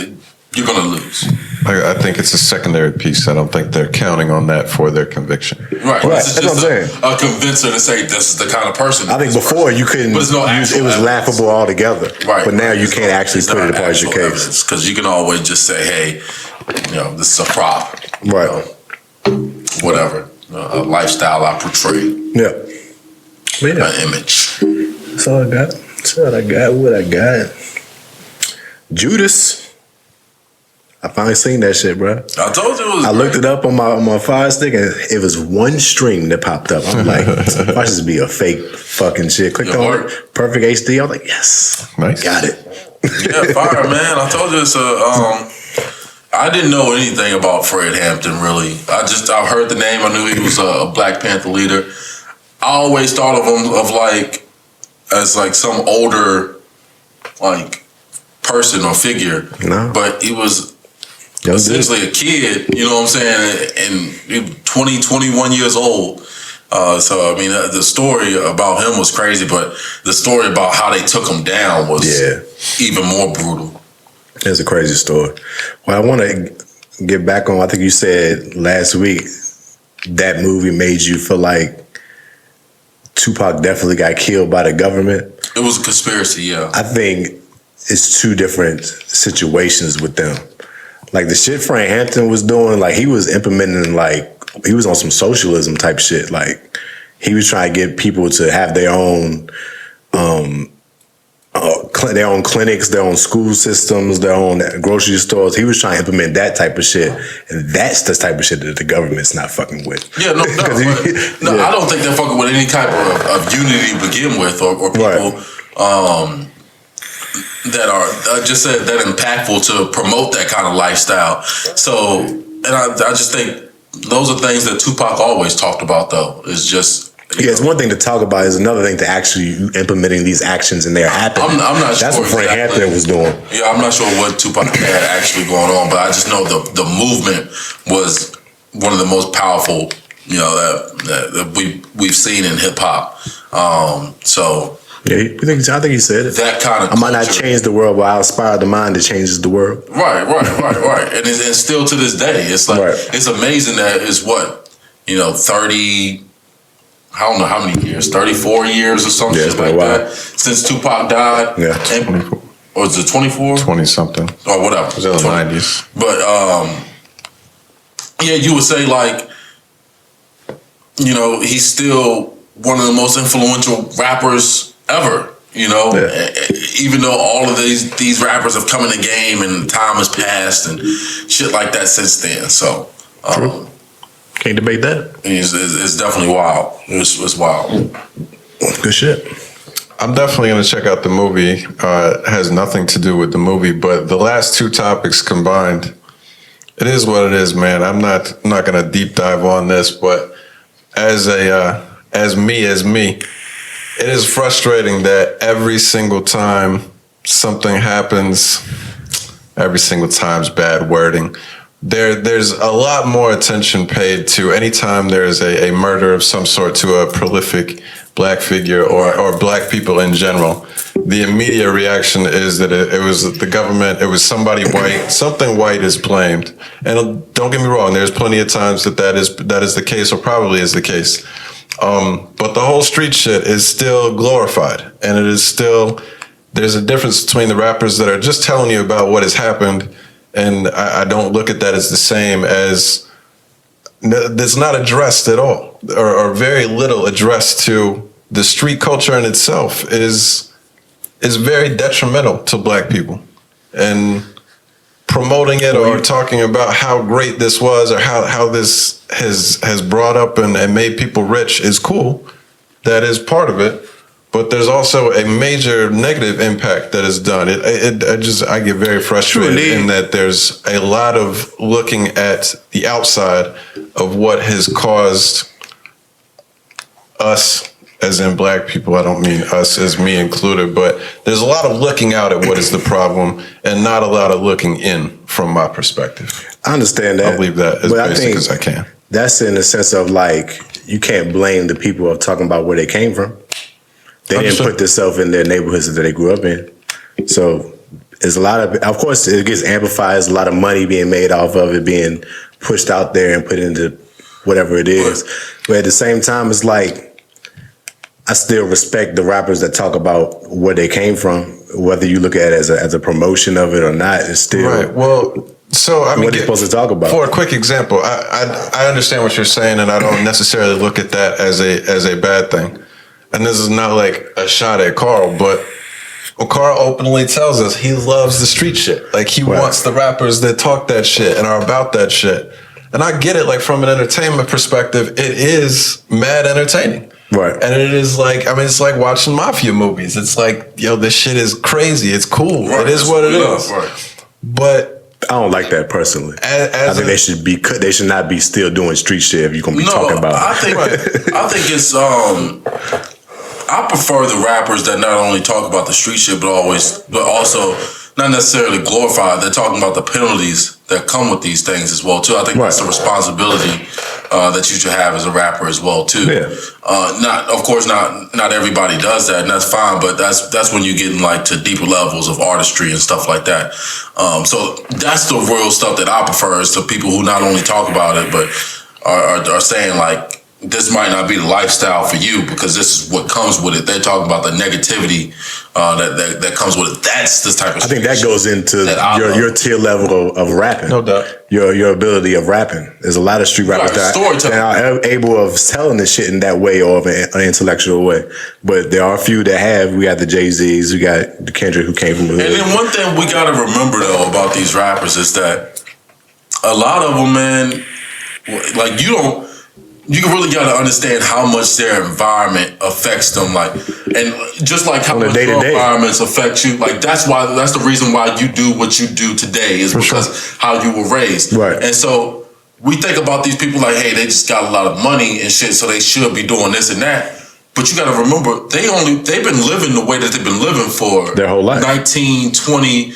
you're gonna lose. I think it's a secondary piece. I don't think they're counting on that for their conviction. Right. That's what I'm saying. A convincer to say this is the kind of person. I think before you couldn't use it was laughable altogether. Right. But now you can't actually put it apart as your case. Because you can always just say, hey, this is a prop. Right. Whatever. A lifestyle I portray. Yeah. An image. That's all I got. That's all I got. What I got. Judas. I finally seen that shit, bro. I told you it was. I looked it up on my Fire Stick, and it was one string that popped up. I'm like, watch this be a fake fucking shit. Clicked on it, perfect HD. I was like, yes, nice, got it. Yeah, fire, man. I told you it's I didn't know anything about Fred Hampton really. I heard the name. I knew he was a Black Panther leader. I always thought of him as like some older like person or figure. No, but he was. Essentially a kid, you know what I'm saying, and 20, 21 years old. So, I mean, the story about him was crazy, but the story about how they took him down was even more brutal. It's a crazy story. Well, I want to get back on, I think you said last week, that movie made you feel like Tupac definitely got killed by the government. It was a conspiracy, yeah. I think it's two different situations with them. Like the shit Fred Hampton was doing, like he was implementing, like he was on some socialism type shit. Like he was trying to get people to have their own clinics, their own school systems, their own grocery stores. He was trying to implement that type of shit, and that's the type of shit that the government's not fucking with. Yeah, no, I don't think they're fucking with any type of unity to begin with, or people. Right. That are that impactful to promote that kind of lifestyle. So, and I just think those are things that Tupac always talked about. Though is just it's one thing to talk about; it's another thing to actually implementing these actions and they're happening. I'm not sure. That's what Fred Hampton was doing. Yeah, I'm not sure what Tupac had actually going on, but I just know the movement was one of the most powerful, that we've seen in hip hop. So. Yeah, I think he said it. That kind of I might not change the world, but I'll inspire the mind that changes the world. Right. And it's still to this day. It's like it's amazing that it's 30. I don't know how many years, 34 years or something like that since Tupac died. Yeah, or is it 24? 20 something or whatever. It was in the 90s. But you would say like, he's still one of the most influential rappers ever, even though all of these rappers have come in the game and time has passed and shit like that since then. So, can't debate that. It's definitely wild. It's wild. Good shit. I'm definitely going to check out the movie. It has nothing to do with the movie, but the last two topics combined, it is what it is, man. I'm not going to deep dive on this, but as me, it is frustrating that every single time something happens, every single time's bad wording. There's a lot more attention paid to anytime there's a murder of some sort to a prolific Black figure or Black people in general. The immediate reaction is that it was the government, it was somebody white, something white is blamed. And don't get me wrong, there's plenty of times that is the case, or probably is the case. But the whole street shit is still glorified, and it is still, there's a difference between the rappers that are just telling you about what has happened, and I don't look at that as the same as, that's not addressed at all, or very little addressed to the street culture in itself is very detrimental to black people, and promoting it or talking about how great this was or how this has brought up and made people rich is cool. That is part of it. But there's also a major negative impact that is done. I get very frustrated in that there's a lot of looking at the outside of what has caused us, as in black people. I don't mean us as me included, but there's a lot of looking out at what is the problem and not a lot of looking in from my perspective. I understand that. I'll leave that as basic as I can. That's in the sense of like, you can't blame the people of talking about where they came from. They didn't put themselves in their neighborhoods that they grew up in. So there's a lot of course, it gets amplified. There's a lot of money being made off of it, being pushed out there and put into whatever it is. But at the same time, it's like, I still respect the rappers that talk about where they came from, whether you look at it as a promotion of it or not. It's still right. Well, so I mean, what they're supposed to talk about. For a quick example, I understand what you're saying, and I don't necessarily look at that as a bad thing. And this is not like a shot at Carl, but Carl openly tells us he loves the street shit. Like, he wants the rappers that talk that shit and are about that shit. And I get it, like, from an entertainment perspective, it is mad entertaining. Right. And it is like, I mean, it's like watching mafia movies. It's like, yo, this shit is crazy. It's cool. Right. It is what it is. Right. But I don't like that personally. I think they should not be still doing street shit if you're gonna be talking about it. I think it's I prefer the rappers that not only talk about the street shit, but also not necessarily glorify. They're talking about the penalties that come with these things as well too. I think that's a responsibility that you should have as a rapper as well too. Yeah. Not everybody does that, and that's fine. But that's when you get in like to deeper levels of artistry and stuff like that. So that's the real stuff that I prefer, is to people who not only talk about it, but are saying like, this might not be the lifestyle for you because this is what comes with it. They're talking about the negativity that comes with it. That's the type of I think that goes into your tier level of rapping. No doubt. Your ability of rapping. There's a lot of street rappers that are able of telling the shit in that way or of an intellectual way. But there are a few that have. We got the Jay-Z's, we got the Kendrick who came from the hood. And then one thing we got to remember though about these rappers is that a lot of them, man, like you really got to understand how much their environment affects them, like, and just like how much your environments affect you. Like, that's the reason why you do what you do today, is because how you were raised. Right. And so we think about these people like, hey, they just got a lot of money and shit, so they should be doing this and that. But you got to remember, they've been living the way that they've been living for their whole life. 19, 20,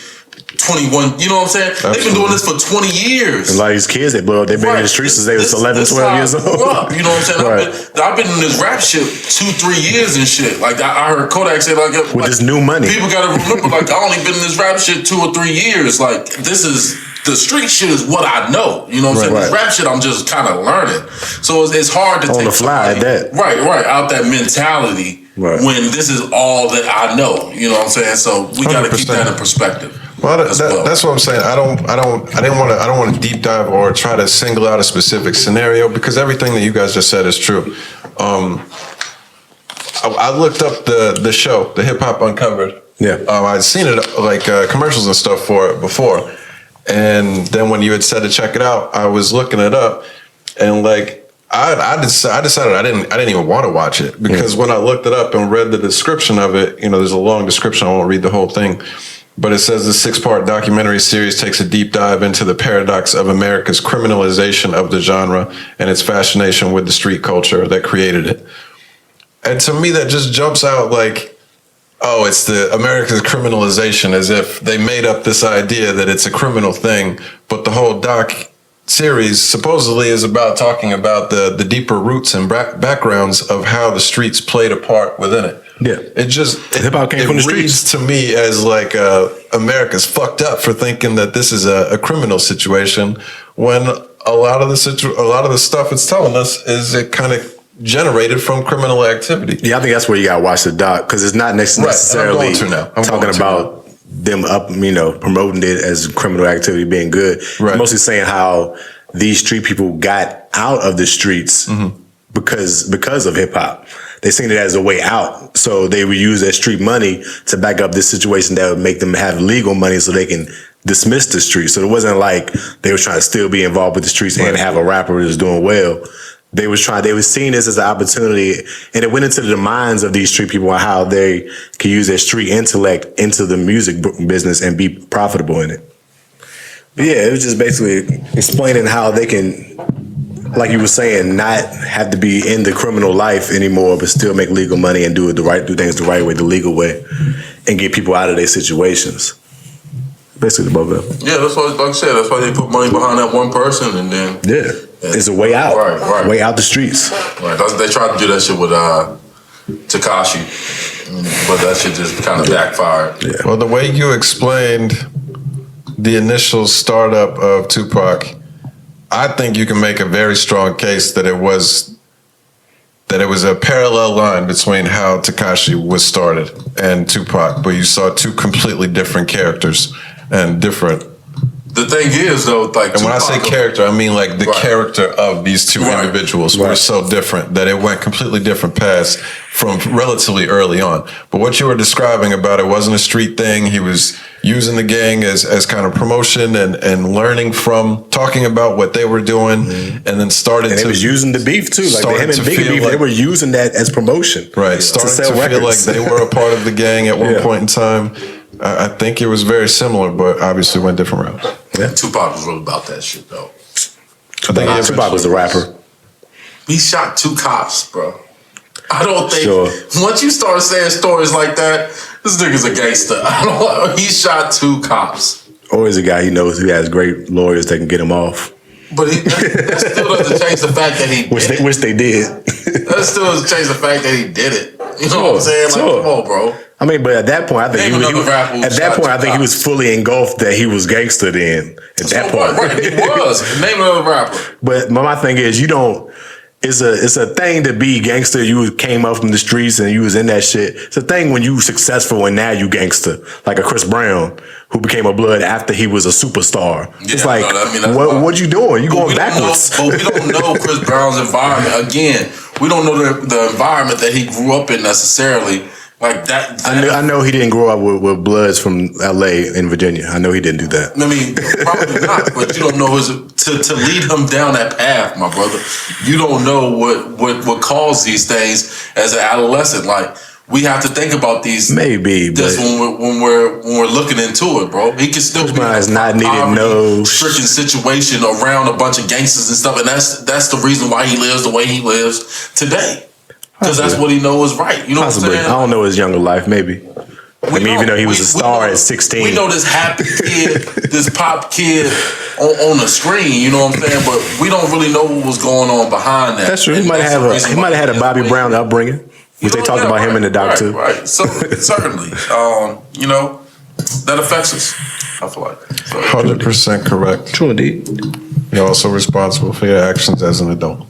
21, you know what I'm saying? Absolutely. They've been doing this for 20 years. And a lot of these kids, they've been in the streets since they was 11, 12 years old. You know what I'm saying? I've been in this rap shit 2-3 years and shit. Like, I heard Kodak say, like, with this new money. People got to remember, like, I only been in this rap shit 2 or 3 years. Like, the street shit is what I know. You know what I'm saying? This rap shit, I'm just kind of learning. So it's hard to take on the fly at that. Right, out that mentality when this is all that I know. You know what I'm saying? So we got to keep that in perspective. Well, that's what I'm saying. I don't want to deep dive or try to single out a specific scenario, because everything that you guys just said is true. I looked up the show, the Hip Hop Uncovered. Yeah. I'd seen it like commercials and stuff for it before, and then when you had said to check it out, I was looking it up, and like I decided I didn't even want to watch it, because when I looked it up and read the description of it, you know, there's a long description. I won't read the whole thing. But it says the 6-part documentary series takes a deep dive into the paradox of America's criminalization of the genre and its fascination with the street culture that created it. And to me, that just jumps out like, oh, it's the America's criminalization, as if they made up this idea that it's a criminal thing. But the whole doc series supposedly is about talking about the deeper roots and backgrounds of how the streets played a part within it. Yeah, hip-hop came from the streets. Reads to me as like America's fucked up for thinking that this is a criminal situation, when a lot of the stuff it's telling us is it kind of generated from criminal activity. Yeah, I think that's where you gotta watch the doc, because it's not necessarily talking about them promoting it as criminal activity being good. Right. Mostly saying how these street people got out of the streets because of hip hop. they seen it as a way out. So they would use that street money to back up this situation that would make them have legal money so they can dismiss the streets. So it wasn't like they were trying to still be involved with the streets and have a rapper that's doing well. They was seeing this as an opportunity, and it went into the minds of these street people on how they could use their street intellect into the music business and be profitable in it. But yeah, it was just basically explaining how they can, like you were saying, not have to be in the criminal life anymore, but still make legal money and do things the right way, the legal way, and get people out of their situations. Basically, the both of them. Yeah, that's why, like I said, that's why they put money behind that one person, and then it's a way out, right, way out the streets. Right, they tried to do that shit with Tekashi, but that shit just kind of backfired. Yeah. Well, the way you explained the initial startup of Tupac, I think you can make a very strong case that it was a parallel line between how Tekashi was started and Tupac, but you saw two completely different characters and different. The thing is, though, like, and when I say character, I mean like the character of these two individuals were so different that it went completely different paths from relatively early on. But what you were describing about it wasn't a street thing. He was using the gang as kind of promotion and learning from talking about what they were doing, and then started. And they was using the beef too, like him and Biggie beef. They were using that as promotion, right? Starting to feel like they were a part of the gang at one point in time. I think it was very similar, but obviously went different routes. Yeah. Tupac was really about that shit, though. Tupac was a rapper. He shot 2 cops, bro. I don't think once you start saying stories like that, this nigga's a gangster. He shot 2 cops. Or he's a guy he knows who has great lawyers that can get him off. But that still doesn't change the fact that he did which they did. That still doesn't change the fact that he did it. You know what I'm saying? Like, come on, bro. I mean, but at that point, I think he was fully engulfed that he was gangster then. At that point, right, he was. Name another rapper. But my thing is, it's a thing to be gangster. You came up from the streets and you was in that shit. It's a thing when you successful and now you gangster, like a Chris Brown who became a Blood after he was a superstar. Yeah, it's like, what you doing? You going backwards? But we don't know Chris Brown's environment. Again, we don't know the environment that he grew up in necessarily. Like that. I know he didn't grow up with Bloods from L.A. and Virginia. I know he didn't do that. I mean, probably not. But you don't know to lead him down that path, my brother. You don't know what caused these things as an adolescent. Like, we have to think about these. Maybe, this when we're looking into it, bro. He can still be in a stricken situation around a bunch of gangsters and stuff, and that's the reason why he lives the way he lives today. Because that's what he knows is right. You know what I'm saying? I don't know his younger life, maybe. Even though he was a star at 16. We know this happy kid, this pop kid on the screen, you know what I'm saying? But we don't really know what was going on behind that. That's true. He might have had a Bobby Brown upbringing, which they talked about him in the doc too. Right. So certainly, that affects us, I feel like. 100% correct. True indeed. You're also responsible for your actions as an adult.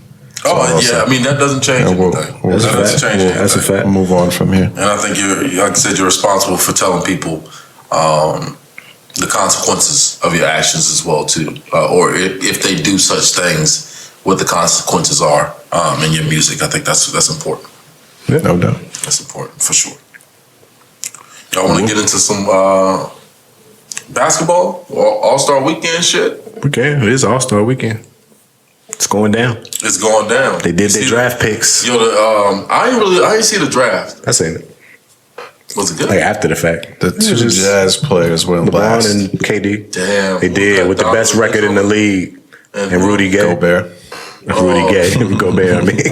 Oh, yeah, I mean, that doesn't change anything. That's a fact. We'll move on from here. And I think like I said, you're responsible for telling people the consequences of your actions as well, too. Or if they do such things, what the consequences are in your music. I think that's important. Yeah, no doubt. That's important, for sure. Y'all want to get into some basketball? All-Star Weekend shit? We can. It is All-Star Weekend. It's going down. It's going down. They did their draft picks. Yo, I didn't see the draft. I seen it. Was it good? Like after the fact. The 2 Jazz players went last. LeBron and KD. Damn. They did with the best record in the league. And Rudy Gay. Gobert. Rudy Gay. Gobert, I mean.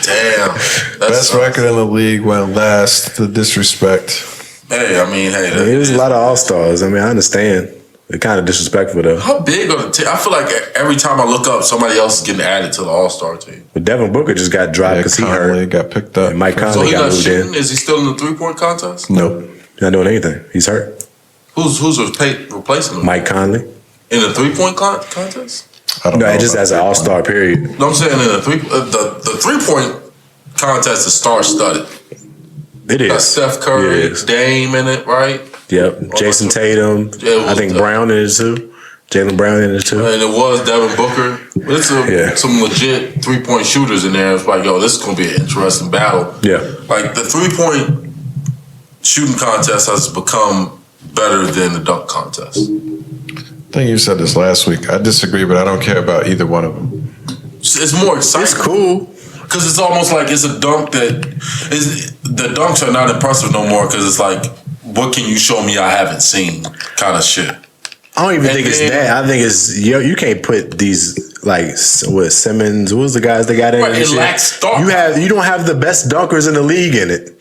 Damn. Best record in the league went last. The disrespect. Hey, I mean, it was a lot of All-Stars. I mean, I understand. They're kind of disrespectful, though. How big are the team? I feel like every time I look up, somebody else is getting added to the All-Star team. But Devin Booker just got dropped because he hurt. Got picked up. And Mike Conley got moved in. Is he still in the three-point contest? Nope. He's not doing anything. He's hurt. Who's replacing him? Mike Conley. In the three-point contest? No, just as an All-Star period. No, I'm saying in the three-point contest is star-studded. It is. Got Steph Curry, Dame in it, right? Yep. Jason Tatum. I think Brown is too. Jaylen Brown in it too. And it was Devin Booker. It's some legit 3-point shooters in there. It's like, yo, this is going to be an interesting battle. Yeah. Like, the 3-point shooting contest has become better than the dunk contest. I think you said this last week. I disagree, but I don't care about either one of them. It's more exciting. It's cool. Because it's almost like it's a dunk the dunks are not impressive no more because it's like, what can you show me I haven't seen kind of shit. I don't even think it's that. I think it's you can't put these like Simmons. What was the guys they got in? Right, it lacks star. You don't have the best dunkers in the league in it.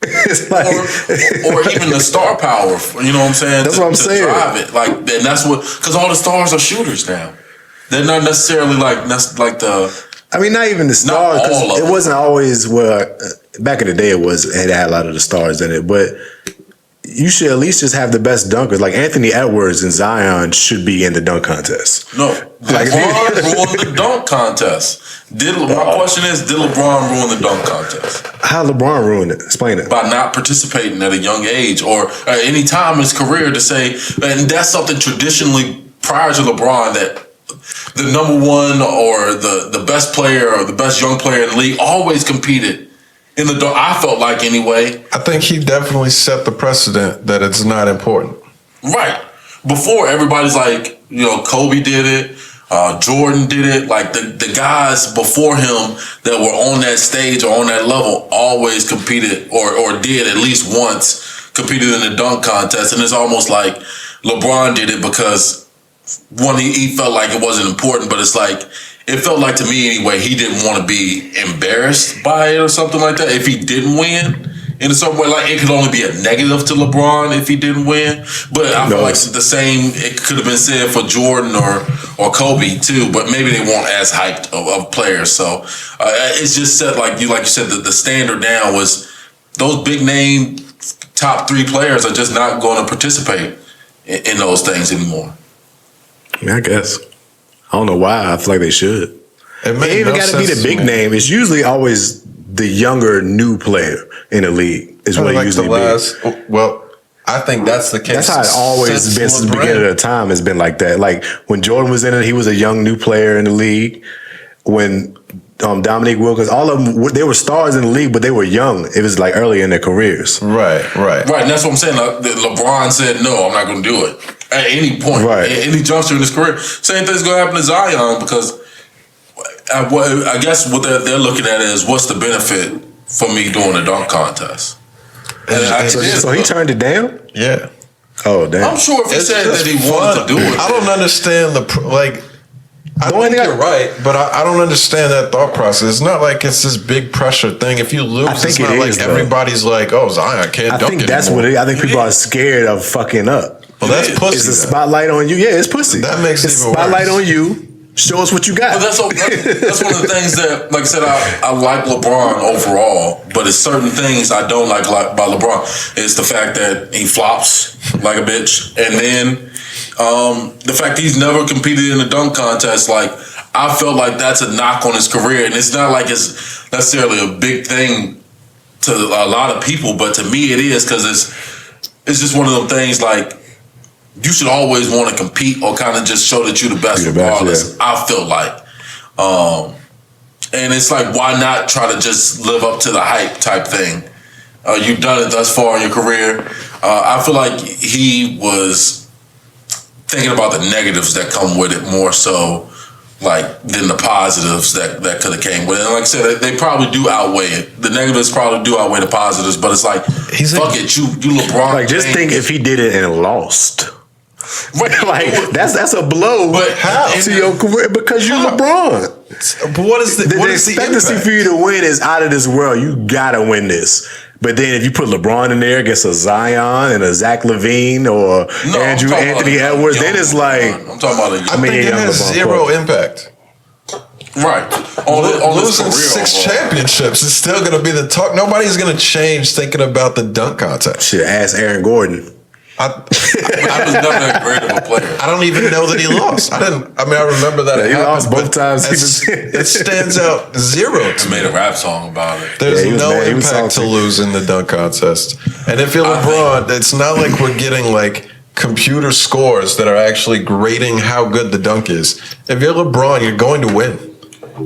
It's like or even the star power. You know what I'm saying? That's what I'm saying. Drive it like, and that's what because all the stars are shooters now. They're not necessarily like the. I mean, not even the stars. Because it wasn't always back in the day. It had a lot of the stars in it, but. You should at least just have the best dunkers. Like Anthony Edwards and Zion should be in the dunk contest. No, LeBron ruined the dunk contest. My question is, did LeBron ruin the dunk contest? How LeBron ruined it? Explain it. By not participating at a young age or at any time in his career to say, and that's something traditionally prior to LeBron that the number one or the best player or the best young player in the league always competed. In the dunk, I felt like anyway. I think he definitely set the precedent that it's not important. Right. Before, everybody's like, Kobe did it, Jordan did it. Like, the guys before him that were on that stage or on that level always competed or did at least once competed in the dunk contest. And it's almost like LeBron did it because, one, he felt like it wasn't important, but it's like, it felt like to me anyway, he didn't want to be embarrassed by it or something like that. If he didn't win in some way, like it could only be a negative to LeBron if he didn't win. But I feel like the same, it could have been said for Jordan or Kobe too, but maybe they weren't as hyped of players. So it's just said, like you said, the standard now was those big name top 3 players are just not going to participate in those things anymore. I mean, I guess. I don't know why. I feel like they should. It ain't even got to be the big name. It's usually always the younger, new player in the league. Is what it usually be. Well, I think that's the case. That's how it always been since the beginning of the time. It's been like that. Like when Jordan was in it, he was a young, new player in the league. When Dominique Wilkins, all of them, they were stars in the league, but they were young. It was like early in their careers. Right. And that's what I'm saying. LeBron said, no, I'm not going to do it. At any point, any juncture in his career. Same thing's going to happen to Zion because I guess what they're looking at is what's the benefit for me doing a dunk contest. So he turned it down? Yeah. Oh, damn. I'm sure if he said that he wanted to do it. I don't understand I think you're right, but I don't understand that thought process. It's not like it's this big pressure thing. If you lose, it's not like everybody's like, oh, Zion can't dunk anymore. I think that's what I think people are scared of fucking up. Well, that's pussy. It's a spotlight on you. Yeah, it's pussy. That makes it even spotlight on you. Show us what you got. But that's one of the things that, like I said, I like LeBron overall, but it's certain things I don't like about LeBron. It's the fact that he flops like a bitch, and then the fact he's never competed in a dunk contest. Like, I felt like that's a knock on his career, and it's not like it's necessarily a big thing to a lot of people, but to me it is because it's just one of them things like. You should always want to compete or kind of just show that you're the best regardless. Yeah. I feel like. And it's like, why not try to just live up to the hype type thing? You've done it thus far in your career. I feel like he was thinking about the negatives that come with it more so than the positives that could have came with it. And like I said, they probably do outweigh it. The negatives probably do outweigh the positives, but it's like, fuck it, you LeBron. Like, just think if he did it and lost. Like that's a blow. But how to your career because you're LeBron. But what is the expectancy for you to win is out of this world. You gotta win this. But then if you put LeBron in there against a Zion and a Zach LaVine or Anthony Edwards, then it's like I'm talking about I think it has zero impact. Right. On losing 6 championships is still going to be the talk. Nobody's going to change thinking about the dunk contest. Should ask Aaron Gordon. I was never that great of a player. I don't even know that he lost. I remember that he lost both times. It stands out zero to me. Made a rap song about it. There's no impact to losing the dunk contest. And if you're LeBron, it's not like we're getting like computer scores that are actually grading how good the dunk is. If you're LeBron, you're going to win.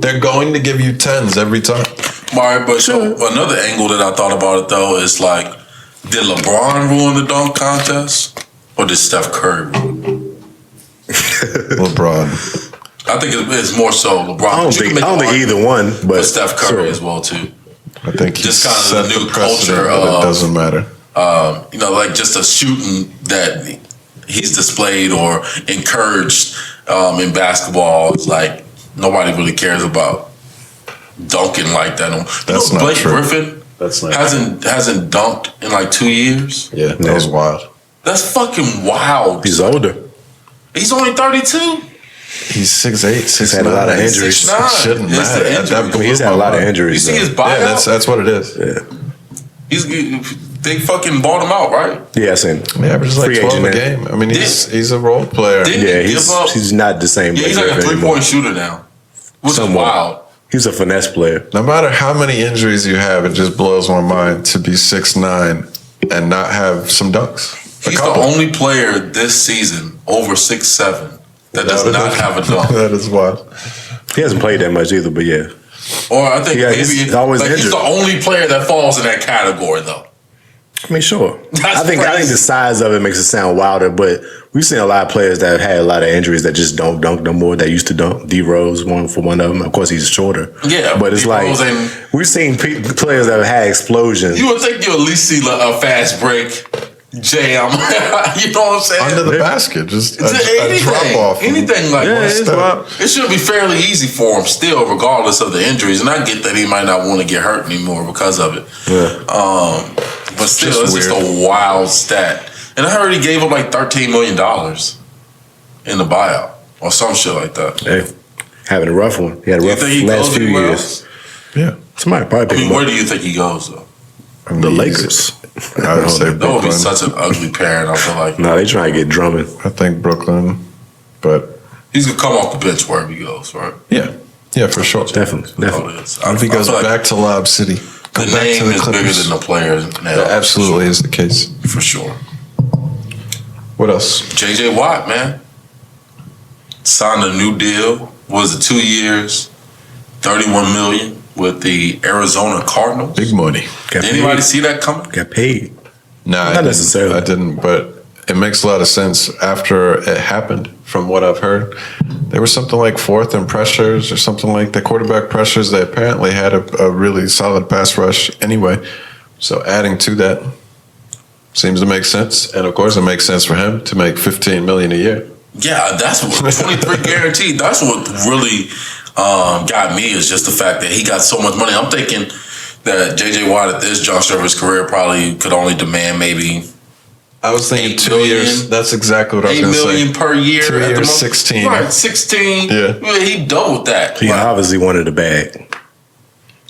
They're going to give you 10s every time. All right, but so another angle that I thought about it though is like, did LeBron ruin the dunk contest or did Steph Curry ruin it? LeBron. I think it's more so LeBron. I don't think either one, but Steph Curry as well too. I think he's just kind set of the new precedent, culture but it doesn't matter. Like just a shooting that he's displayed or encouraged in basketball. It's like nobody really cares about dunking like that. That's not Blake true. Griffin hasn't dunked in like 2 years. Yeah, that was wild. That's fucking wild. he's older. He's only 32. He's 6'8", 6'9". He's had a lot of injuries. 6'9". It shouldn't It's matter. the At that injuries. point, He's had a lot of You injuries. see his though. buyout? Yeah, that's what it is. Yeah, They fucking bought him out, right? yeah, I seen. He averages like Free 12 a agent, game. I mean, he's a role player. Didn't Yeah, he give up? he's not the same. Yeah, he's Blake like a Griffin 3-point anymore. shooter now, which is Somewhat. wild. He's a finesse player. No matter how many injuries you have, it just blows my mind to be 6'9" and not have some dunks. He's the only player this season over 6'7" that does not have a dunk. That is wild. He hasn't played that much either, but yeah. Or I think Yeah, maybe he's always he's injured. the only player that falls in that category, though. I mean, sure. That's I think crazy. the size of it makes it sound wilder, but we've seen a lot of players that have had a lot of injuries that just don't dunk no more. That used to dunk. D Rose, one of them. Of course, he's shorter. Yeah, but it's D. like Rose ain't- we've seen players that have had explosions. You would think you'll at least see a fast break jam. You know what I'm saying? Under the basket, just a anything, drop off. anything like Yeah, that. it's wild. It should be fairly easy for him still, regardless of the injuries. And I get that he might not want to get hurt anymore because of it. Yeah. But still, Just it's just a wild stat. And I heard he gave up like $13 million in the buyout or some shit like that. Hey, having a rough one. He had a Do you rough think he last goes few anywhere years. else? Yeah. Somebody probably I pick mean, him where up. do you think he goes though? I mean, The Lakers. I would say That would be Brooklyn. such an ugly parent. I feel like No, they trying to get Drummond. I think Brooklyn, but he's gonna come off the bench wherever he goes, right? yeah, for sure. Definitely. That's all it is. If he goes back to Lob City, the go back name to the is bigger Clippers. than the players now. That absolutely is the case. for sure. What else? JJ Watt, man, signed a new deal. Was it 2 years, $31 million with the Arizona Cardinals? Big money. Got Did anybody paid. see that coming? Got paid. Nah, Not necessarily. I didn't, but it makes a lot of sense after it happened. From what I've heard, there was something like fourth in pressures or something like the quarterback pressures. They apparently had a really solid pass rush anyway. So adding to that seems to make sense, and of course, it makes sense for him to make $15 million a year. Yeah, that's what 23 guaranteed. That's what really got me is just the fact that he got so much money. I'm thinking that JJ Watt at this juncture of his career probably could only demand maybe I was thinking 8 2 million. years. That's exactly what I was $8 going to say. million per year. 2 at the years, most. 16. Right, 16. Yeah. He doubled that. He obviously wanted a bag.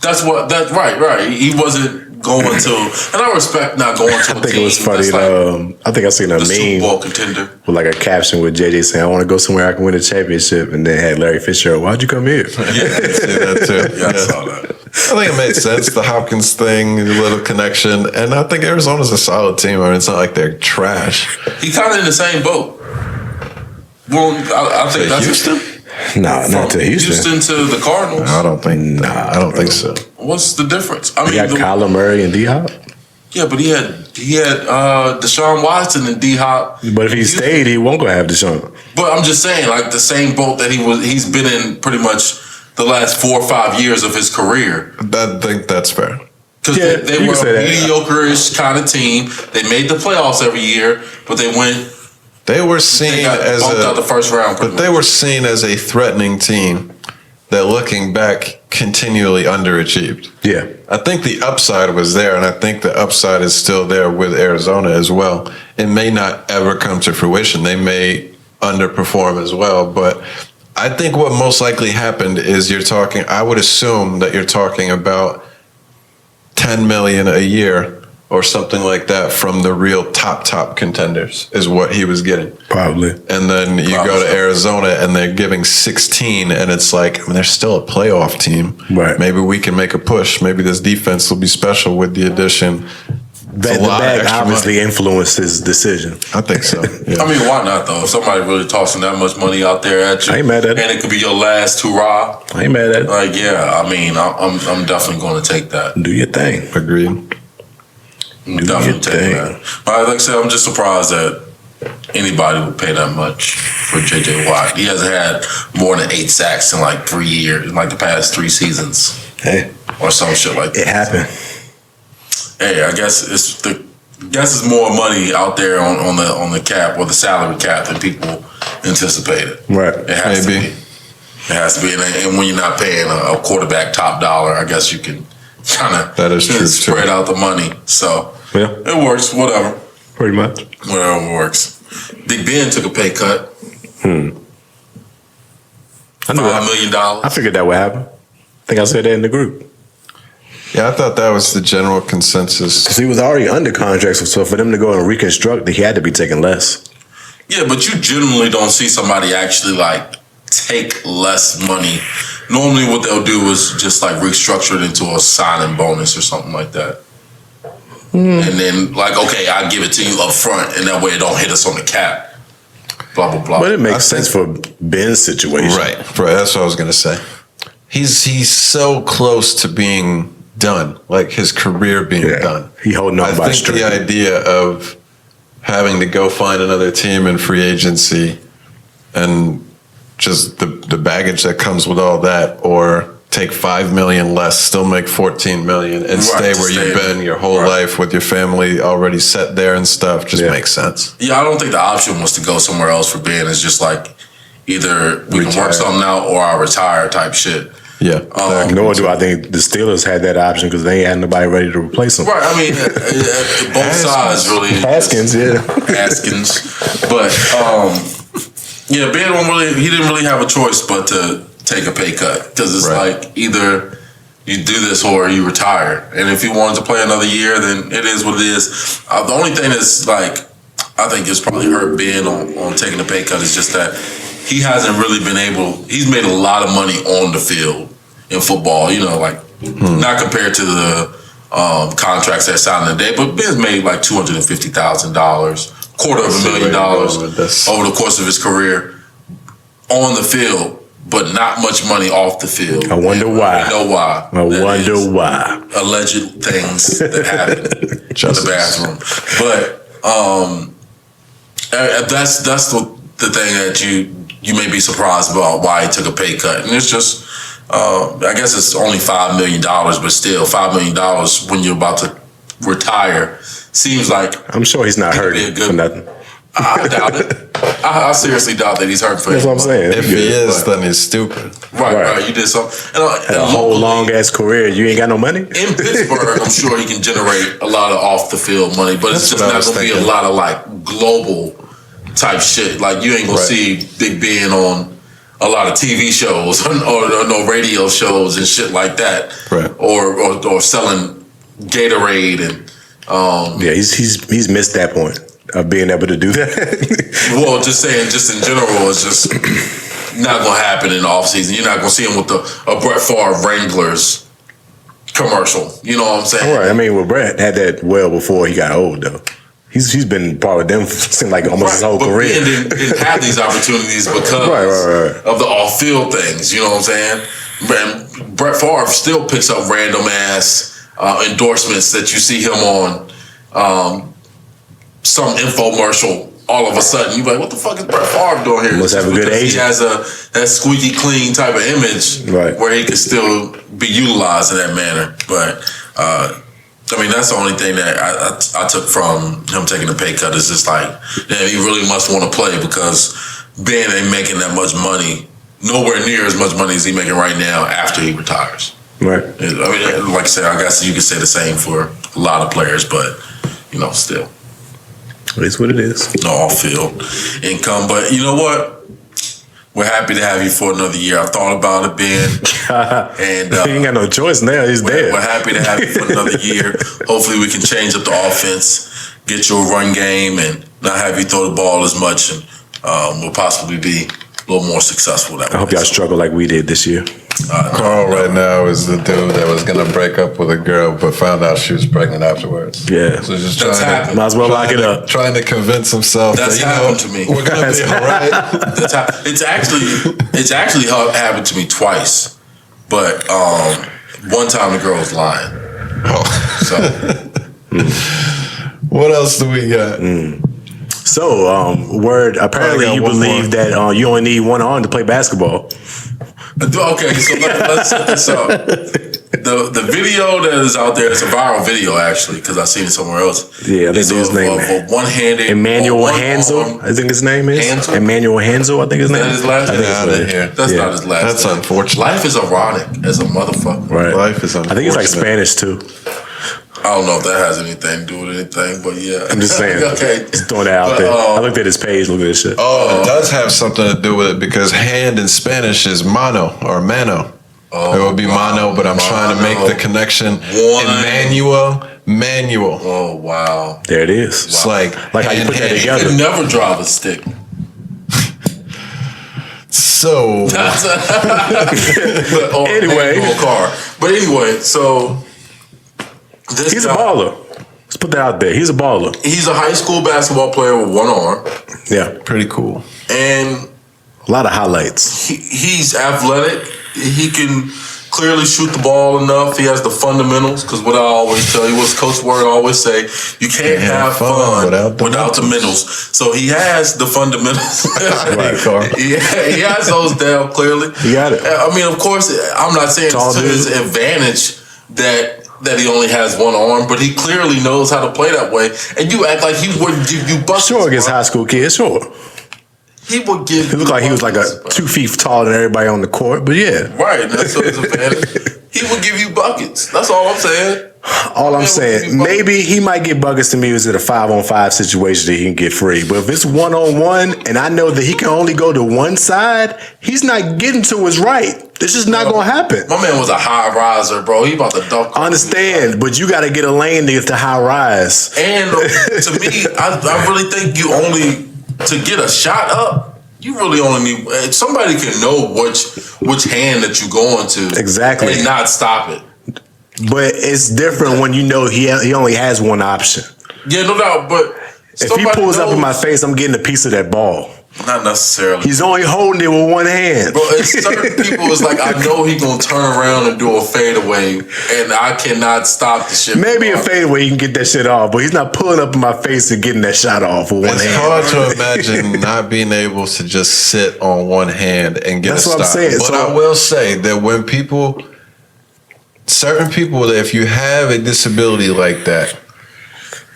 That's right. He wasn't going to, and I respect not going to a I think team it was funny. that's like I think I seen a the Super meme Bowl contender. with like a caption with JJ saying, "I want to go somewhere I can win a championship," and then had Larry Fitzgerald, "Why'd you come here?" Yeah, I see that too. yeah, I saw that. I think it made sense. The Hopkins thing, the little connection, and I think Arizona's a solid team. I mean, it's not like they're trash. He kind of in the same boat. Well, I think that's Houston? Nah, not to Houston. Houston to the Cardinals. I don't think. I don't think so. What's the difference? I He got Kyler Murray and D Hop. yeah, but he had Deshaun Watson and D Hop. But if he stayed, he won't go have Deshaun. But I'm just saying, like the same boat that he's been in pretty much the last 4 or 5 years of his career. I think that's fair. Because Yeah, they you were can say a that. mediocre-ish kind of team. They made the playoffs every year, but they They were seen got as bumped out the first round. but they were seen as a threatening team that, looking back, continually underachieved. Yeah. I think the upside was there, and I think the upside is still there with Arizona as well. It may not ever come to fruition. They may underperform as well, but I think what most likely happened is I would assume that you're talking about $10 million a year or something like that from the real top contenders is what he was getting. Probably. And then you go to Arizona and they're giving 16, and it's like, I mean, they're still a playoff team. Right. Maybe we can make a push. Maybe this defense will be special with the addition. the lot of bag extra obviously influenced his decision. I think so. Yeah. I mean, why not though? If somebody really tossing that much money out there at you, I ain't mad at it. and it could be your last hurrah. I ain't mad at it. Like, yeah, I mean, I'm definitely going to take that. Do your thing. Agreed. I'm definitely taking that. But like I said, I'm just surprised that anybody would pay that much for J.J. Watt. He hasn't had more than 8 sacks in like 3 years, in like the past 3 seasons, Hey, or some shit like that. it happened. Hey, I guess it's more money out there on the cap or the salary cap than people anticipated. Right. It has Maybe. to be. It has to be, and when you're not paying a quarterback top dollar, I guess you can kind of That is true, spread too. out the money. So Yeah, it works. Whatever pretty much. works. Big Ben took a pay cut. I knew $5 that. million. I figured that would happen. I think I said that in the group. Yeah, I thought that was the general consensus. Because he was already under contract, so for them to go and reconstruct, he had to be taking less. Yeah, but you generally don't see somebody actually like take less money. Normally, what they'll do is just like restructure it into a signing bonus or something like that. And then, like, okay, I'll give it to you up front, and that way it don't hit us on the cap. Blah, blah, blah. But it I makes sense for Ben's situation. Right. That's what I was going to say. He's so close to being done, like his career being Yeah. done. He holding on I by a think string. the idea of having to go find another team in free agency and just the baggage that comes with all that, or take $5 million less, still make $14 million, and Right, stay to where stay you've been your whole right. life with your family already set there and stuff, just Yeah. makes sense. Yeah, I don't think the option was to go somewhere else for Ben. It's just like either we can Retire. work something out or I retire type shit. Yeah. Nor do I think the Steelers had that option because they ain't had nobody ready to replace him. Right. I mean, both sides really. Haskins, yeah. Haskins, but yeah, Ben he didn't really have a choice but to take a pay cut because it's Right. like either you do this or you retire. And if he wanted to play another year, then it is what it is. The only thing that's like I think it's probably hurt Ben on taking a pay cut is just that he hasn't really been able. He's made a lot of money on the field in football. You know, like not compared to the contracts that signed today, but Ben's made like $250,000, $250,000 over the course of his career on the field, but not much money off the field. I wonder why. We know why. I That wonder is why. alleged things that happen in the Justice. bathroom. But that's the thing that you may be surprised about why he took a pay cut, and it's just I guess it's only $5 million, but still $5 million when you're about to retire seems like I'm sure he's not Could hurting be a good- for nothing. I doubt it. I seriously doubt that he's hurt for That's what I'm saying. If he is, then he's stupid. Right. You did something. And A whole locally, long ass career, you ain't got no money? in Pittsburgh, I'm sure he can generate a lot of off the field money, but it's That's just what I not was going to be a thinking. lot of like global type shit. Like you ain't gonna Right. see Big Ben on a lot of TV shows or no radio shows and shit like that, Right. or selling Gatorade and Yeah, he's missed that point of being able to do that. well, just saying, just in general, it's just not gonna happen in the offseason. You're not gonna see him with a Brett Favre Wranglers commercial. You know what I'm saying? All right, I mean, well, Brett had that well before he got old, though. He's been part of them seemed like almost his whole but career. Ben didn't have these opportunities because Right. of the off-field things. You know what I'm saying? And Brett Favre still picks up random ass endorsements that you see him on some infomercial. All of a sudden, you're like, "What the fuck is Brett Favre doing here?" Must have a good Because agent. He has that squeaky clean type of image, Right. where he can still be utilized in that manner. But I mean, that's the only thing that I took from him taking the pay cut is just like, damn, he really must want to play because Ben ain't making that much money, nowhere near as much money as he's making right now after he retires. Right. I mean, like I said, I guess you could say the same for a lot of players, but still It is what it is. no off-field income. But you know what? We're happy to have you for another year. I thought about it, Ben, and he ain't got no choice now. He's we're dead. happy to have you for another year. Hopefully, we can change up the offense, get you a run game, and not have you throw the ball as much, and we'll possibly be a little more successful that way. I hope y'all struggle like we did this year. Carl right now is the dude that was gonna break up with a girl, but found out she was pregnant afterwards. Yeah. So just That's happened. Might as well lock it up. Trying to convince himself That's that happened to me. we're gonna be all right. It's actually happened to me twice, but one time the girl was lying. Oh. So What else do we got? So, word. Apparently, got you one believe more. that you only need one arm to play basketball. okay, so let's set this up. The video that is out there, it's a viral video actually, because I seen it somewhere else. Yeah, I think It's his name of one-handed Emmanuel one Hansel. arm. I think his name is Hansel? Emmanuel Hansel. I think his Is name. that his last I think name? it's Get out of right. here. That's Yeah. not his last That's name. unfortunate. Life is ironic as a motherfucker. Right. Life is unfortunate. I think it's like Spanish too. I don't know if that has anything to do with anything, but yeah. I'm just saying. Okay. Just throwing that out But, there. I looked at his page. Look at this shit. Oh, it does have something to do with it because hand in Spanish is mano or mano. It would be mano, but I'm trying to make the connection. Manual. Oh, wow. There it is. It's like how you hand, put that hand. You together. can never drive a stick. So Or Anyway. a car. But anyway, so this He's a guy, baller. Let's put that out there. He's a baller. He's a high school basketball player with one arm, Yeah. pretty cool. and A lot of highlights. he's athletic. He can clearly shoot the ball enough. He has the fundamentals. Because what I always tell you, what Coach Word always say, you can't have fun without the mentals. So he has the fundamentals. Right, Carl. he has those down clearly. You got it. I mean, of course, I'm not saying Tall it's to dude. his advantage that he only has one arm, but he clearly knows how to play that way. And you act like he wouldn't give you buckets. Sure, against bro. high school kids. Sure. He would give. He looked like he was like a 2 feet taller than everybody on the court. But yeah. Right, that's his advantage. He would give you buckets. That's all I'm saying. All I'm Yeah, saying, but- maybe he might get buckets to me if it's at a 5-on-5 situation that he can get free. But if it's 1-on-1 and I know that he can only go to one side, he's not getting to his right. This is not going to happen. My man was a high riser, bro. He about to dunk. I understand, but you got to get a lane to get the high rise. And to me, I really think you only to get a shot up. You really only need somebody can know which hand that you going to Exactly. and not stop it. But it's different when you know he only has one option. Yeah, no doubt. But If he pulls up in my face, I'm getting a piece of that ball. not necessarily. He's only holding it with one hand. Bro, it's certain people, it's like, I know he gonna turn around and do a fadeaway, and I cannot stop the shit. Maybe a fadeaway, he can get that shit off, but he's not pulling up in my face and getting that shot off with one It's hand. hard to imagine not being able to just sit on one hand and get That's a what I'm stop. saying. But So- I will say that when certain people, that if you have a disability like that,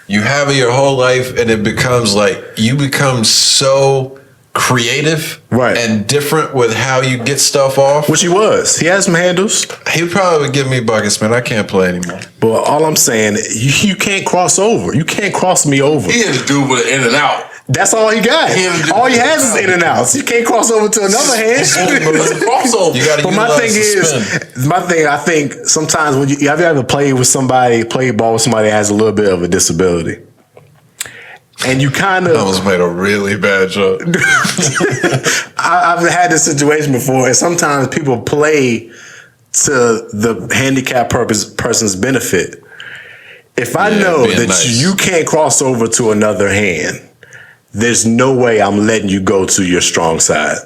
you have it your whole life, and it becomes like you become so creative, Right. and different with how you get stuff off. Which he was. He has some handles. He probably would give me buckets, man. I can't play anymore. But all I'm saying, you can't cross over. You can't cross me over. He had to do with an in and out. That's all he got. All he has is in and outs. You can't cross over to another hand. It's a crossover. You got to But my thing I think sometimes when you have you ever played with somebody, played ball with somebody that has a little bit of a disability, and you kind I of, almost made a really bad joke. I've had this situation before, and sometimes people play to the handicapped person's benefit. If I Yeah, know being that nice. you can't cross over to another hand, there's no way I'm letting you go to your strong side.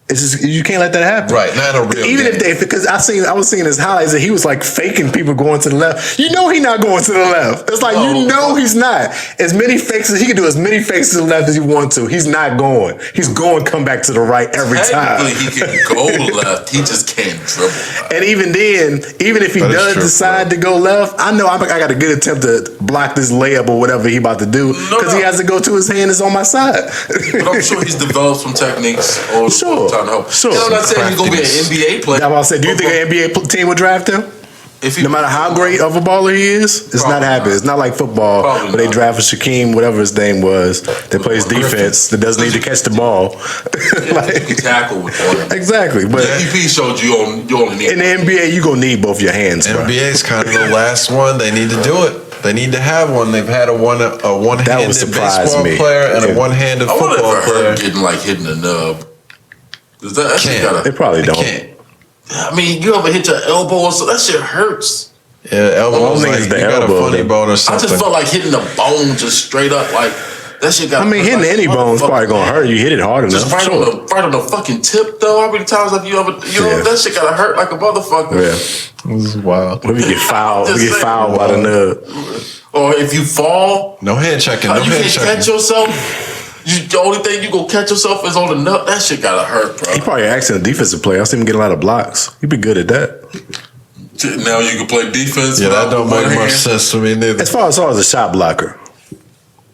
It's just, you can't let that happen. Right, not a real Even game. because I was seeing his highlights and he was like faking people going to the left. You know he's not going to the left. It's like, you know he's not. As many fakes as he can do, as many fakes to the left as he wants to. He's not going. He's going to come back to the right every time. Technically, he can go left. He just can't dribble. And even then, even if he That is does true, decide to go left, I know I got a good attempt to block this layup or whatever he about to do because he has to go to his hand is on my side. But I'm sure he's developed some techniques over Sure, time to help. sure. And I'm not saying he's going to be an NBA player. That's what I said. Do you think an NBA team would draft him? If he, No matter how great of a baller he is, it's not Probably happening. not. It's not like football Probably where they not. draft Shaquem, whatever his name was, that plays defense, that doesn't need to catch the ball. you can tackle with one. Exactly. But MVP showed you only need in the NBA, you're going to need both your hands, bro. NBA is kind of the last one. They need to do it. They need to have one. They've had a one-handed surprise baseball me. player and Yeah. a one-handed I wonder football if I heard player. him getting like hitting the nub. That shit Can't. gotta, They probably They don't. can't. I mean, you ever hit your elbow or so? That shit hurts. Yeah, elbow. I think Like, it's the you got a elbow, funny then. bone or I something. just felt like hitting the bone just straight up. Like that shit got. I mean, hitting any bone's probably gonna hurt. You hit it hard enough. Just right on the fucking tip though. How many times have you ever? You know that shit gotta hurt like a motherfucker. Yeah. This is wild. Maybe you get fouled. Just You get saying. fouled by the nub. Or if you fall, No head checking. No you head can checking. catch yourself. The only thing you gonna catch yourself is on the nut. That shit gotta hurt, bro. He probably an excellent defensive player. I see him get a lot of blocks. He'd be good at that. Now you can play defense. Yeah, that without don't one make much hand. sense to me neither. As far as a shot blocker,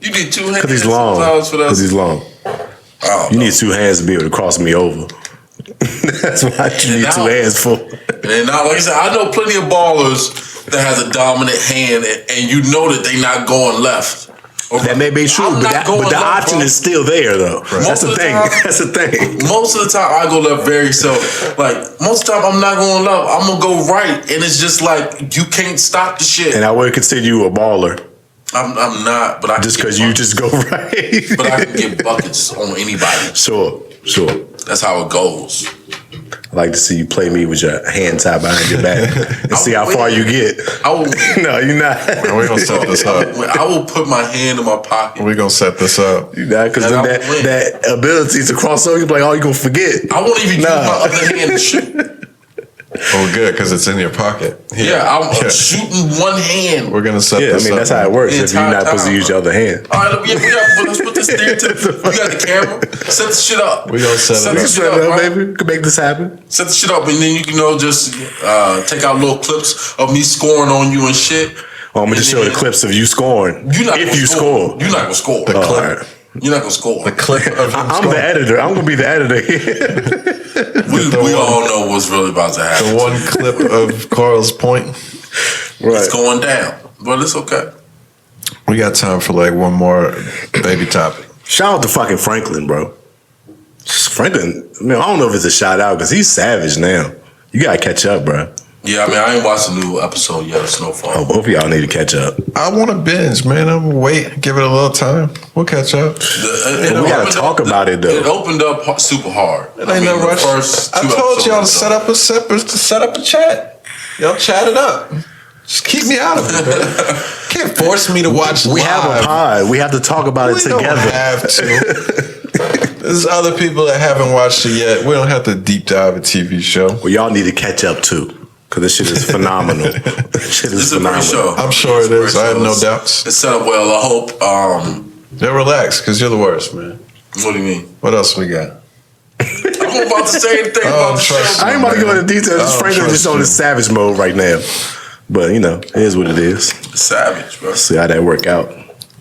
You need two hands. because he's long. sometimes for that. Because he's long. I don't You know. need two hands to be able to cross me over. That's what you need two hands for. And now, like I said, I know plenty of ballers that has a dominant hand, and you know that they not going left. That may be true, I'm but not the going left, option bro. is still there, though. That's Most of the the thing. time- That's the thing. Most of the time, I go left very seldom. Like most of the time, I'm not going left. I'm gonna go right, and it's just like you can't stop the shit. And I would consider you a baller I'm not, but I just can because get you buckets. just go right. But I can get buckets on anybody. Sure. That's how it goes. I like to see you play me with your hand tied behind your back and see how far you get. I will. No, you're not. We're gonna set this up. I will put my hand in my pocket. We're gonna set this up. You're not, because And I then will win. that ability to cross over, you're like, oh, you're going to forget. I won't even use Nah. my other hand to shoot. Oh, good, because it's in your pocket. Yeah, I'm shooting one hand. We're gonna set Yeah, I this mean, up. that's how it works The if you're entire not supposed to time, use your other hand. All right, let's put this thing to. You got the camera. Set the shit up. We gonna set it You up. can set it up, baby. We can make this happen. Set the shit up, and then you can just take out little clips of me scoring on you and shit. Oh, I'm going to just show the clips of you scoring. You're not If gonna you score. You're not gonna score. The Oh, clip. all right. You're not gonna score. The clip of him I'm scoring. the editor. I'm going to be the editor here. We all know what's really about to happen. The one clip of Carl's point. Right. It's going down, but it's okay. We got time for like one more baby topic. Shout out to fucking Franklin, bro. Franklin, man, I don't know if it's a shout out because he's savage now. You got to catch up, bro. Yeah, I mean, I ain't watched the new episode yet of Snowfall. Oh, both of y'all need to catch up. I want to binge, man. I'm gonna wait, give it a little time. We'll catch up. We gotta talk about it, though. It opened up super hard. It ain't no rush. I told y'all to set up a chat. Y'all chat it up. Just keep me out of it, man. Can't force me to watch. We have a live. pod. We have to talk about it We together. don't have to. There's other people that haven't watched it yet. We don't have to deep dive a TV show. Well, y'all need to catch up too, because this shit is phenomenal. This shit is It's a great phenomenal. show. I'm sure it is. I have no doubts. It's set up well. I hope. Yeah, relax, because you're the worst, man. What do you mean? What else we got? I'm about to say anything Oh, about the trust show. I ain't about to go into details. I don't Franklin just trust on you. his savage mode right now. But you know, it is what it is. Savage, bro. See how that work out.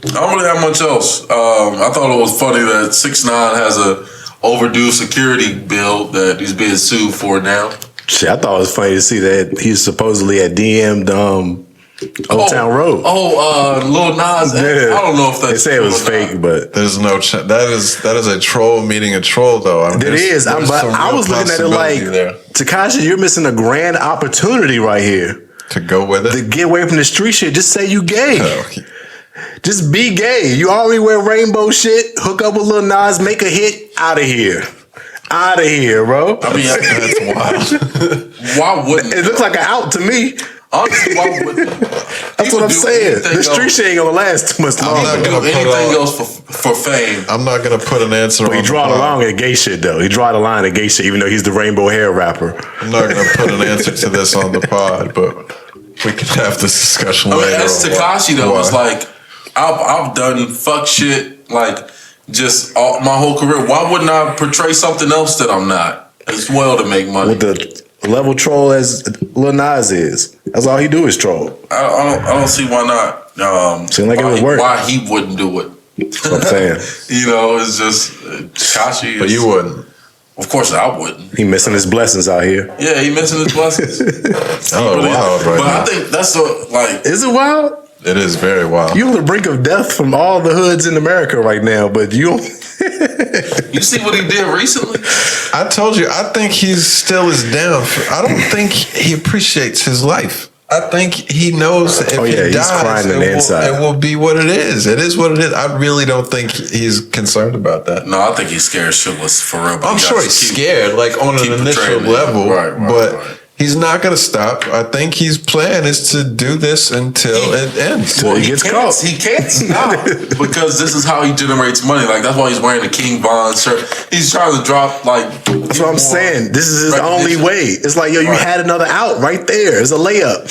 I don't really have much else. I thought it was funny that 6ix9ine has a overdue security bill that he's being sued for now. Shit, I thought it was funny to see that he's supposedly at DM'd Old Town Road. Lil Nas. Yeah. I don't know if that's They say it was true or not. fake, but There's no that is a troll meeting a troll, though. I mean, it is. there's But some I real was looking at it like, possibility there Tekashi, you're missing a grand opportunity right here to go with to it. get away from the street shit. Just say you gay. Oh, Just be gay. You already wear rainbow shit. Hook up with Lil Nas, make a hit. Out of here. Out of here, bro. I mean, that's wild. why wouldn't? It looks like an out to me. Honestly, why wouldn't? That's what I'm saying. The street shit ain't gonna last too much I'm longer. not Do gonna put anything on- else for fame. I'm not gonna put an answer But on he draw the pod. line at gay shit though. He draw the line at gay shit, even though he's the rainbow hair rapper. I'm not gonna put an answer to this on the pod, but we can have this discussion I mean, later. as on Tekashi though, why. it's like I've done fuck shit like just my whole career. Why wouldn't I portray something else that I'm not as well to make money? With the level troll as Lil Nas is. That's all he do is troll. I don't see why not. Seem like it why, would work. Why he wouldn't do it? That's what I'm saying. You know, it's just Tekashi. But you wouldn't. Of course, I wouldn't. He missing his blessings out here. Yeah, he missing his blessings. Oh, wild right but now. I think that's like. Is it wild? It is very wild. You on the brink of death from all the hoods in America right now, but you don't. You see what he did recently? I told you, I think he's still is down. I don't think he appreciates his life. I think he knows if Oh, yeah, he he's dies, crying on the inside. it will be what it is. It is what it is. I really don't think he's concerned about that. No, I think he's scared shitless for real. But I'm sure he's scared, like on keep an initial portraying it. level, Right, but right. he's not going to stop. I think his plan is to do this until it ends. Till he gets caught. He can't stop because this is how he generates money. Like that's why he's wearing the King Von shirt. He's trying to drop like. That's what I'm saying. This is his only way. It's like, yo, you had another out right there. It's a layup.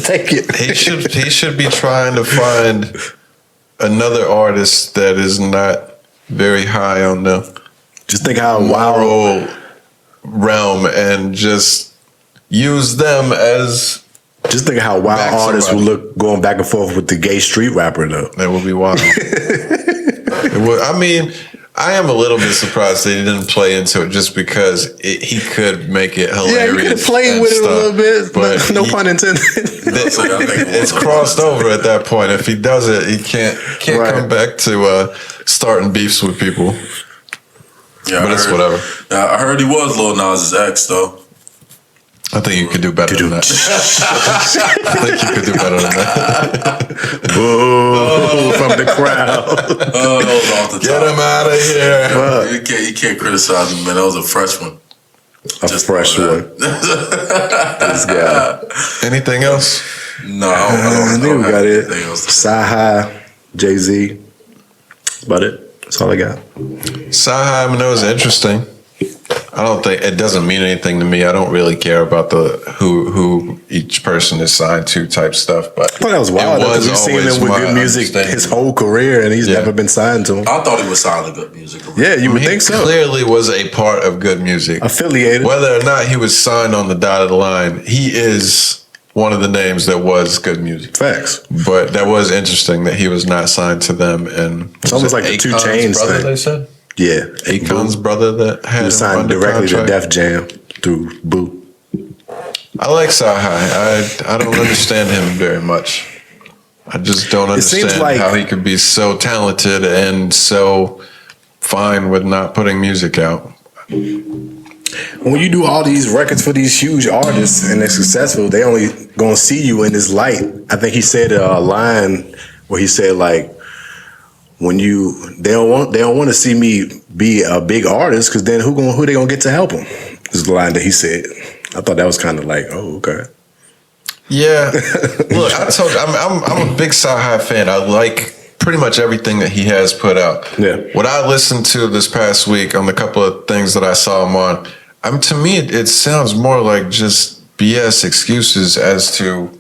Take it. He should be trying to find another artist that is not very high on the Just think how moral realm and just use them as. Just think how wild Back artists would somebody. look going back and forth with the gay street rapper though. That would be wild. It would, I mean, I am a little bit surprised that he didn't play into it just because he could make it hilarious. Yeah, you could have played and with it stuff, a little bit, but no he- pun intended. It's crossed over at that point. If he does it, he can't Right. come back to starting beefs with people. Yeah, But it's whatever. I heard he was Lil Nas' ex though. I think you could do better than that. I think you could do better than that. Boo from the crowd. Oh, that was off the Get top. him out of here. You can't criticize him, man. That was a fresh one. A fresh one. This guy. Anything else? No, I think we got it. anything else to say. Sci-Hi, Jay-Z. That's about it. That's all I got. Sci-Hi is interesting. I don't think it doesn't mean anything to me. I don't really care about the who each person is signed to type stuff. But I thought that was wild because we've seen him with good music his whole career, and he's never been signed to him. I thought he was signing good music. Yeah, you would He think so. clearly was a part of good music. Affiliated. Whether or not he was signed on the dotted line, he is one of the names that was good music. Facts. But that was interesting that he was not signed to them. And It's almost like the 2 Chainz brother, thing. they said. Yeah. Akon's brother that had He was him signed under directly contract. to Def Jam through Boo. I like Sci-Hi. I don't understand him very much. I just don't seems understand like- how he could be so talented and so fine with not putting music out. When you do all these records for these huge artists and they're successful, they only gonna see you in this light. I think he said a line where he said like, when they don't want to see me be a big artist because then who they gonna get to help him? Is the line that he said. I thought that was kind of like, oh, okay. Yeah, look, I told you, I'm a big Sci-Hi fan. I like pretty much everything that he has put out. Yeah. What I listened to this past week on the couple of things that I saw him on, to me it sounds more like just BS excuses as to.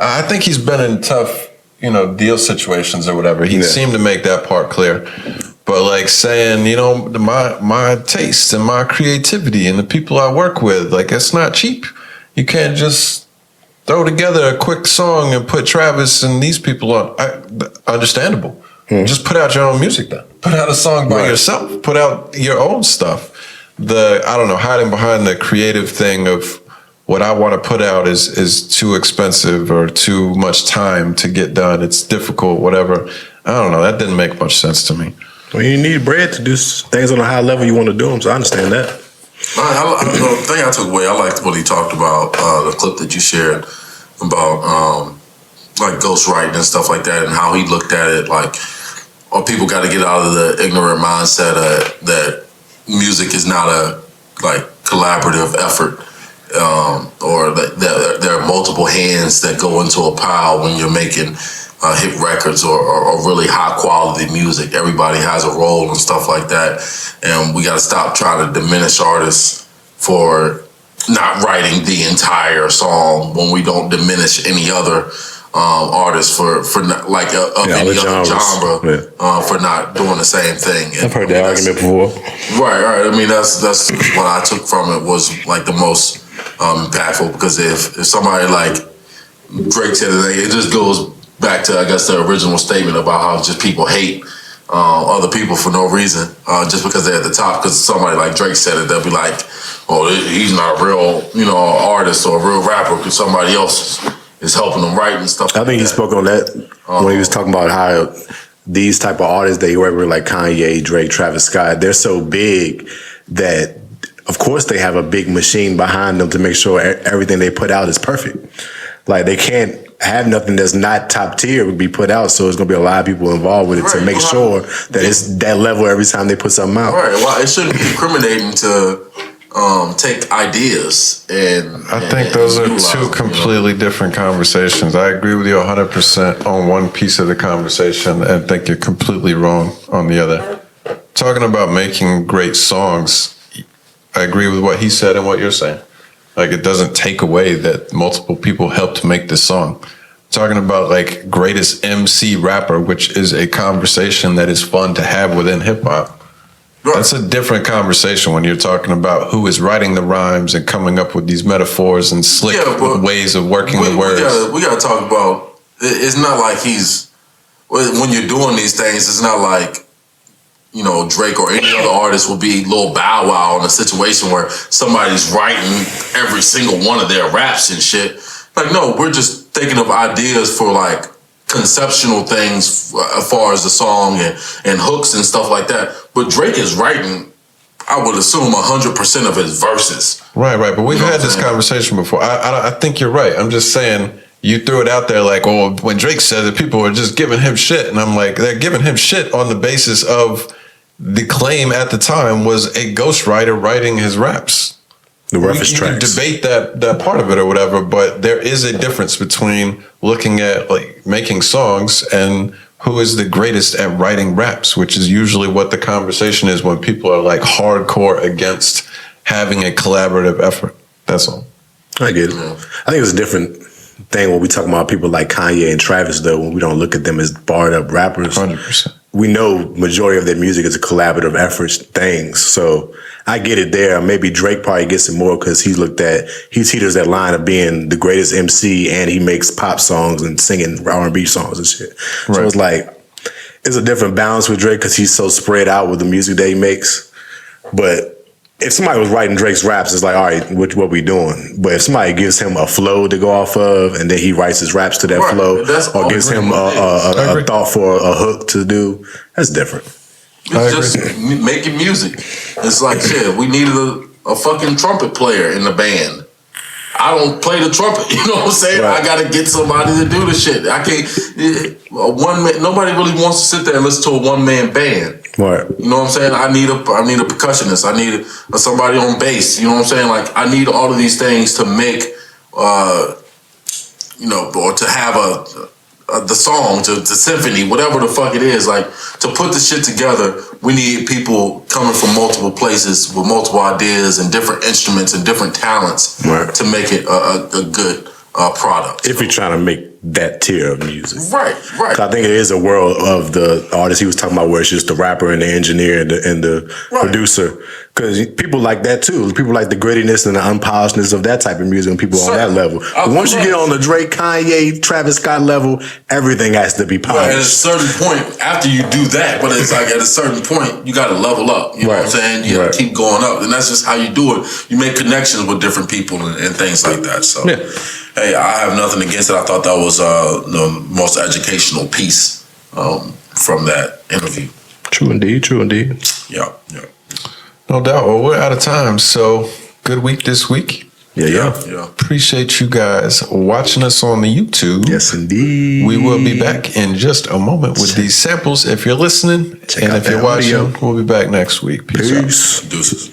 I think he's been in tough, deal situations or whatever. He seemed to make that part clear. But like saying, my taste and my creativity and the people I work with, like it's not cheap. You can't just throw together a quick song and put Travis and these people on. Understandable. Just put out your own music then. Put out a song by yourself. Put out your own stuff. Hiding behind the creative thing of what I want to put out is too expensive or too much time to get done. It's difficult, whatever. I don't know. That didn't make much sense to me. Well, you need bread to do things on a high level. You want to do them, so I understand that. The thing I took away, I liked what he talked about, the clip that you shared about like ghostwriting and stuff like that, and how he looked at it like, people got to get out of the ignorant mindset that music is not a like collaborative effort, or that there are multiple hands that go into a pile when you're making hit records or really high quality music. Everybody has a role and stuff like that, and we got to stop trying to diminish artists for not writing the entire song when we don't diminish any other artists for not, like any other genre for not doing the same thing. I've heard that argument before. Right. I mean, that's what I took from it was like the most impactful, because if somebody like Drake said it just goes back to, I guess, the original statement about how just people hate other people for no reason, just because they're at the top. Because somebody like Drake said it, they'll be like, "Oh, he's not a real, artist or a real rapper because somebody else is helping him write and stuff." I think he spoke on that when he was talking about how these type of artists that you work with, like Kanye, Drake, Travis Scott, they're so big that, of course, they have a big machine behind them to make sure everything they put out is perfect. Like they can't have nothing that's not top tier would be put out. So it's gonna be a lot of people involved with it to make sure that it's that level every time they put something out. Right. Well, it shouldn't be incriminating to take ideas and. I think those are two completely different conversations. I agree with you 100% on one piece of the conversation and think you're completely wrong on the other. Talking about making great songs, I agree with what he said and what you're saying. Like, it doesn't take away that multiple people helped make this song. Talking about like greatest MC rapper, which is a conversation that is fun to have within hip hop. Right. That's a different conversation when you're talking about who is writing the rhymes and coming up with these metaphors and slick ways of working the words. We gotta talk about. It's not like when you're doing these things. It's not like, you know, Drake or any other artist will be Lil Bow Wow in a situation where somebody's writing every single one of their raps and shit. Like, no, we're just thinking of ideas for like conceptual things as far as the song and hooks and stuff like that. But Drake is writing, I would assume, 100% of his verses. Right. But we've had this conversation before. I think you're right. I'm just saying, you threw it out there like, oh, when Drake said it, people are just giving him shit. And I'm like, they're giving him shit on the basis of the claim at the time was a ghostwriter writing his raps. The reference tracks. You can debate that part of it or whatever, but there is a difference between looking at like making songs and who is the greatest at writing raps, which is usually what the conversation is when people are like hardcore against having a collaborative effort. That's all. I get it. I think it's a different thing when we talk about people like Kanye and Travis, though, when we don't look at them as barred up rappers. 100%. We know majority of their music is a collaborative effort things. So I get it there. Maybe Drake probably gets it more because he teeters that line of being the greatest MC and he makes pop songs and singing R&B songs and shit. Right. So it's like, it's a different balance with Drake because he's so spread out with the music that he makes. But if somebody was writing Drake's raps, it's like, all right, what we doing? But if somebody gives him a flow to go off of, and then he writes his raps to that flow, or gives him a thought for a hook to do, that's different. It's just making music. It's like, shit, we needed a fucking trumpet player in the band. I don't play the trumpet, you know what I'm saying? Right. I gotta get somebody to do the shit. I can't. Nobody really wants to sit there and listen to a one-man band. Right. You know what I'm saying? I need a percussionist. I need somebody on bass. You know what I'm saying? Like, I need all of these things to make, you know, or to have the song, to symphony, whatever the fuck it is. Like, to put the shit together, we need people coming from multiple places with multiple ideas and different instruments and different talents to make it a good product. If you're trying to make that tier of music. Right. I think it is a world of the artist he was talking about where it's just the rapper and the engineer and the producer. Because people like that too. People like the grittiness and the unpolishedness of that type of music and people on that level. But once you get on the Drake, Kanye, Travis Scott level, everything has to be polished. At a certain point, after you do that, but it's like at a certain point, you got to level up. You know what I'm saying? You got to keep going up. And that's just how you do it. You make connections with different people and things like that. So, hey, I have nothing against it. I thought that was the most educational piece from that interview. True indeed. Yeah. No doubt. Well, we're out of time, so good week this week. Yeah. Appreciate you guys watching us on the YouTube. Yes, indeed. We will be back in just a moment with these samples if you're listening. And if you're watching, we'll be back next week. Peace. Deuces.